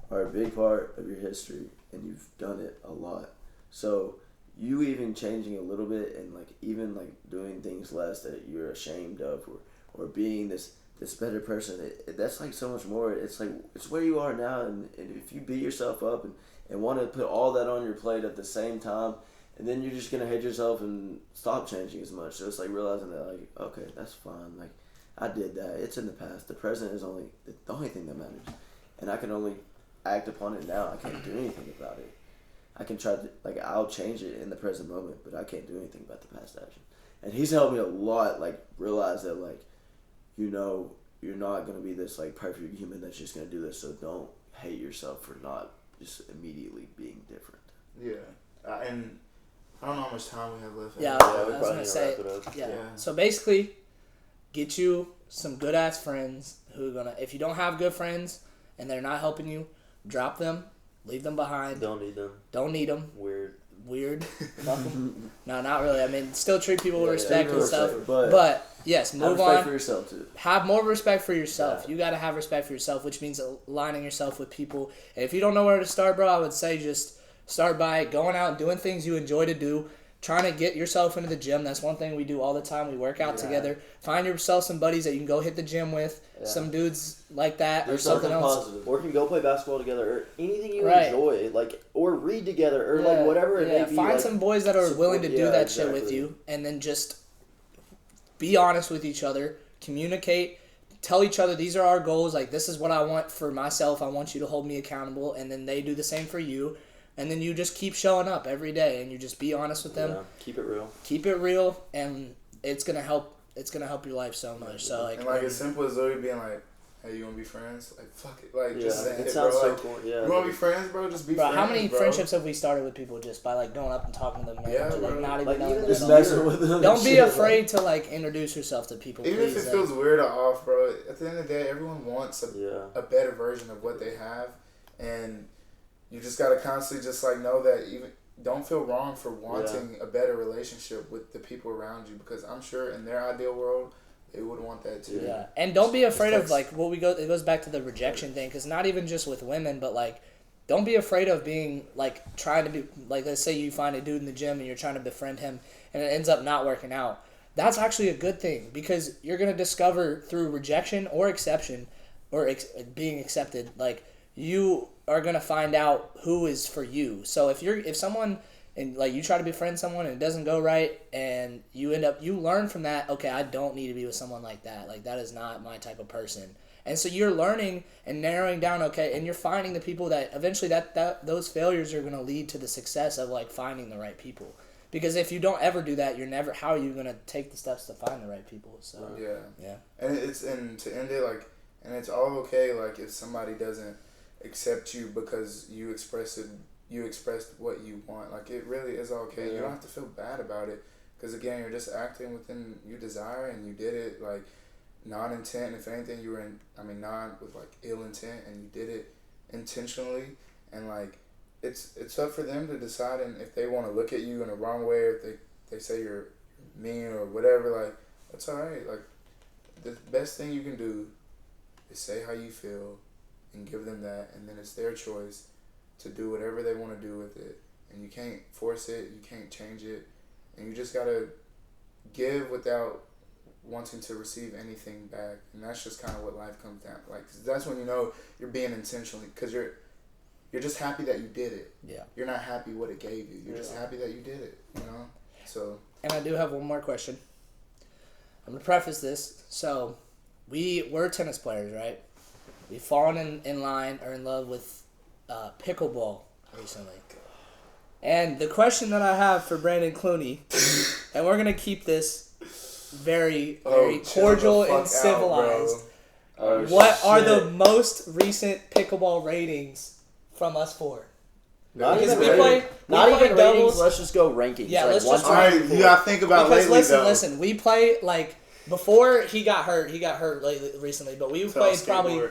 are a big part of your history, and you've done it a lot. So you even changing a little bit and like even like doing things less that you're ashamed of, or being this better person, that's like so much more. It's like, it's where you are now, and if you beat yourself up and want to put all that on your plate at the same time, and then you're just gonna hate yourself and stop changing as much. So it's like realizing that, like, okay, that's fine, like I did that, it's in the past, the present is the only thing that matters, and I can only act upon it now. I can't do anything about it. I can try to, like, I'll change it in the present moment, but I can't do anything about the past action. And he's helped me a lot, like, realize that, like, you know, you're not going to be this, like, perfect human that's just going to do this, so don't hate yourself for not just immediately being different. Yeah. And I don't know how much time we have left. Yeah, we I was probably gonna need to say, wrap it up. yeah. Yeah. So basically, get you some good ass friends who are gonna. If you don't have good friends and they're not helping you, drop them, leave them behind. Don't need them. Don't need them. Weird. Fuck 'em. No, not really. I mean, still treat people with Yeah, respect yeah, and stuff. but yes, have move respect on. for yourself, too. Have more respect for yourself. Yeah. You got to have respect for yourself, which means aligning yourself with people. And if you don't know where to start, bro, I would say just start by going out and doing things you enjoy to do. Trying to get yourself into the gym. That's one thing we do all the time. We work out together. Find yourself some buddies that you can go hit the gym with. Yeah. Some dudes like that There's or something else. positive. Or can go play basketball together, or anything you Right. enjoy, like, or read together, or like whatever it may be. Find like, some boys that are support- willing to do yeah, that shit with exactly. you, and then just be honest with each other. Communicate. Tell each other these are our goals. Like, this is what I want for myself. I want you to hold me accountable, and then they do the same for you. And then you just keep showing up every day, and you just be honest with them. Yeah, keep it real. Keep it real, and it's gonna help. It's gonna help your life so much. So like, And like as simple as Zoe being like, "Hey, you wanna be friends?" Like, fuck it, like Yeah, just say it it, sounds bro. so Like, cool. Yeah. you wanna be friends, bro? Just be bro, friends. how many bro. friendships have we started with people just by like going up and talking to them? Yeah, like bro. not even Like, knowing even them this at Just all. messing with them. Don't be Shit, afraid to like introduce yourself to people. Even if please. it feels weird or off, bro. At the end of the day, everyone wants Yeah. a better version of what they have, and you just gotta constantly just like know that even don't feel wrong for wanting a better relationship with the people around you, because I'm sure in their ideal world they would want that too. Yeah, and don't be afraid of It's like what we go. It goes back to the rejection thing, because not even just with women, but like, don't be afraid of being like trying to be like. Let's say you find a dude in the gym and you're trying to befriend him, and it ends up not working out. That's actually a good thing, because you're gonna discover through rejection or exception, or being accepted, like you are gonna find out who is for you. So if someone and like you try to befriend someone and it doesn't go right, and you learn from that, okay, I don't need to be with someone like that. Like, that is not my type of person. And so you're learning and narrowing down, okay, and you're finding the people that eventually that those failures are going to lead to the success of like finding the right people. Because if you don't ever do that, how are you going to take the steps to find the right people? So Yeah. And to end it, like, and it's all okay, like, if somebody doesn't accept you because you expressed what you want. Like, it really is okay. You don't have to feel bad about it, because again, you're just acting within your desire, and you did it like non-intent. If anything, you were non with like ill intent, and you did it intentionally. And like, it's up for them to decide, and if they want to look at you in a wrong way, or if they say you're mean or whatever, like, that's all right. Like, the best thing you can do is say how you feel and give them that, and then it's their choice to do whatever they want to do with it. And you can't force it, you can't change it, and you just gotta give without wanting to receive anything back. And that's just kind of what life comes down like. 'Cause that's when you know you're being intentionally, because you're just happy that you did it. Yeah. You're not happy what it gave you. You're just happy that you did it. You know. So. And I do have one more question. I'm gonna preface this. So, we're tennis players, right? We've fallen in line or in love with pickleball recently. And the question that I have for Brandon Clunie, and we're gonna keep this very, very cordial and civilized. What are the most recent pickleball ratings from us four? Not Because even we play ratings. doubles. Let's just go rankings. Yeah, like let's one just- to Alright, you gotta think about Because lately, listen, we play like before he got hurt recently, but we played probably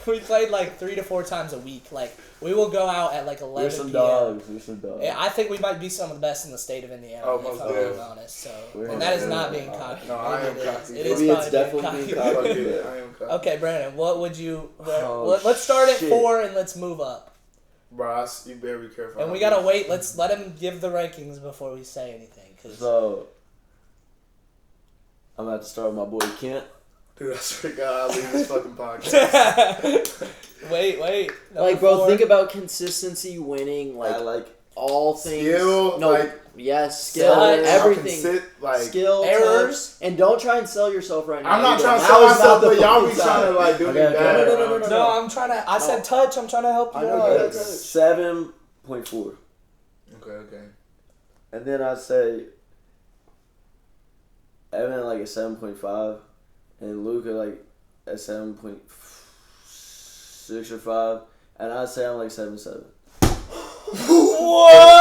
we played like 3 to 4 times a week. Like, we will go out at like 11 We're some p.m. dogs. We're some dogs. Yeah, I think we might be some of the best in the state of Indiana, Oh, if most I'm being definitely. honest. So, We're and that is most not definitely. being cocky. No, I am Maybe cocky. It is Maybe it's probably definitely being Fuck cocky. it, I am cocky. Okay, Brandon, what would you... Oh, let's start at shit. 4 and let's move up. Bro, you better be careful. And we gotta wait. Let's let him give the rankings before we say anything. 'Cause So, I'm about to start with my boy Kent. Dude, I swear to God, I'll leave this fucking podcast. wait. Like, bro, think about consistency, winning, I like like all things. Skill, no, like, yes, skill, touch, everything. Like, Skill, errors. touch, and don't try and sell yourself right now. I'm not either. trying to Now sell is not myself, the but y'all be fucking trying to time. like do me Okay, okay. bad. No. No, I'm trying to... I said touch. I'm trying to help you I know out. you got touch. 7.4. Okay. And then I'd say Evan like a 7.5, and Luca like a 7.6 or 5, and I'd say I'm like 7.7.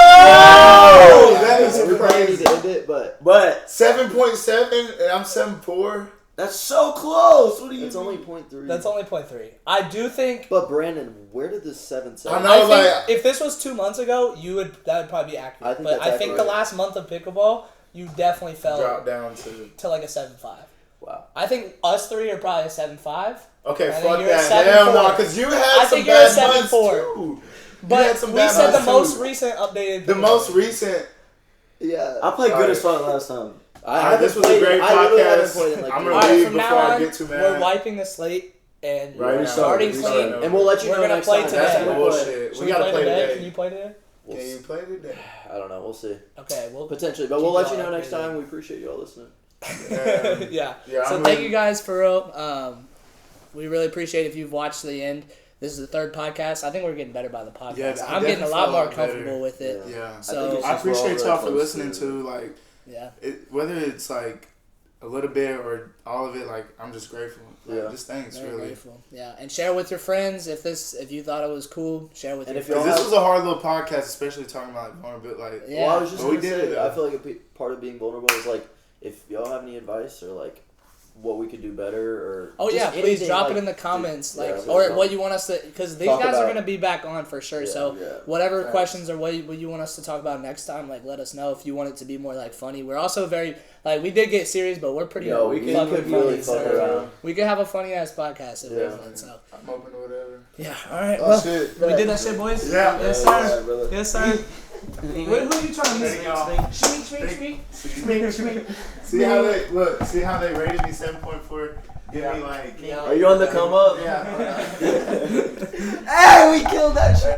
Whoa! That is We probably need crazy. to end it, but 7.7 and I'm 7.4. That's so close. What do you? it's only 0.3. That's only 0.3. I do think. But Brandon, where did this 7.7? I know. I think like- if this was 2 months ago, that would probably be accurate. I think but that's I think the accurate. last month of pickleball, you definitely fell Drop down to. like a 7.5. Wow. I think us three are probably a 7.5. Okay, I think fuck you're a that. 7.4. Hell no, because you had I some think you're a bad months 7.4. too. But some we bad said the months, most too. recent updated. The most recent. Yeah. I played good Alright. as fuck last time. This was a great I literally haven't podcast. played in like I'm 3 gonna All right, leave from before now I on, get too mad. we're wiping the slate and Right, we're we starting started. clean. Started. And we'll let you We're know gonna next play time. today. That's Next time we play. bullshit. Should We we gotta play play today? today. Can you play today? We'll Can you play today? I don't know. We'll see. Okay, we'll Potentially, but Keep we'll let y'all you know next updated. time. We appreciate you all listening. yeah. Yeah, So I'm thank ready. you guys for real. We really appreciate if you've watched to the end. This is the third podcast. I think we're getting better by the podcast. Yeah, I I'm getting a definitely lot feel a more lot better. comfortable with it. Yeah. So it's I just we're all appreciate really y'all for close listening to- to like yeah. whether it's like a little bit or all of it. Like I'm just grateful. Like, Yeah. just thanks, Very really. grateful. Yeah, and share with your friends if you thought it was cool. Share with And your if y'all friends. Because this was a hard little podcast, especially talking about like vulnerability. Like, Yeah. Well, I was just But we gonna did say, it, though. I feel like part of being vulnerable is like if y'all have any advice or like what we could do better or Oh just yeah, please anything, drop like, it in the comments, yeah, like so or don't- what you want us to, because these Talk guys are about- gonna be back on for sure. Yeah, so yeah. whatever Facts. questions or what you want us to talk about next time, like let us know if you want it to be more like funny. We're also very like we did get serious, but we're pretty. Yo, we fucking could really funny, fuck so around. we could have a funny ass podcast if we Yeah. wanted. So I'm open to whatever. yeah, all right. Oh Well, shit. we did that shit, boys. Yeah. Yes, Yeah, sir. brother. Yes, sir. Who are you trying to There you go. See how they look. See how they rated me 7.4. Give me like. Are you on the come up? Yeah. Hey, we killed that shit.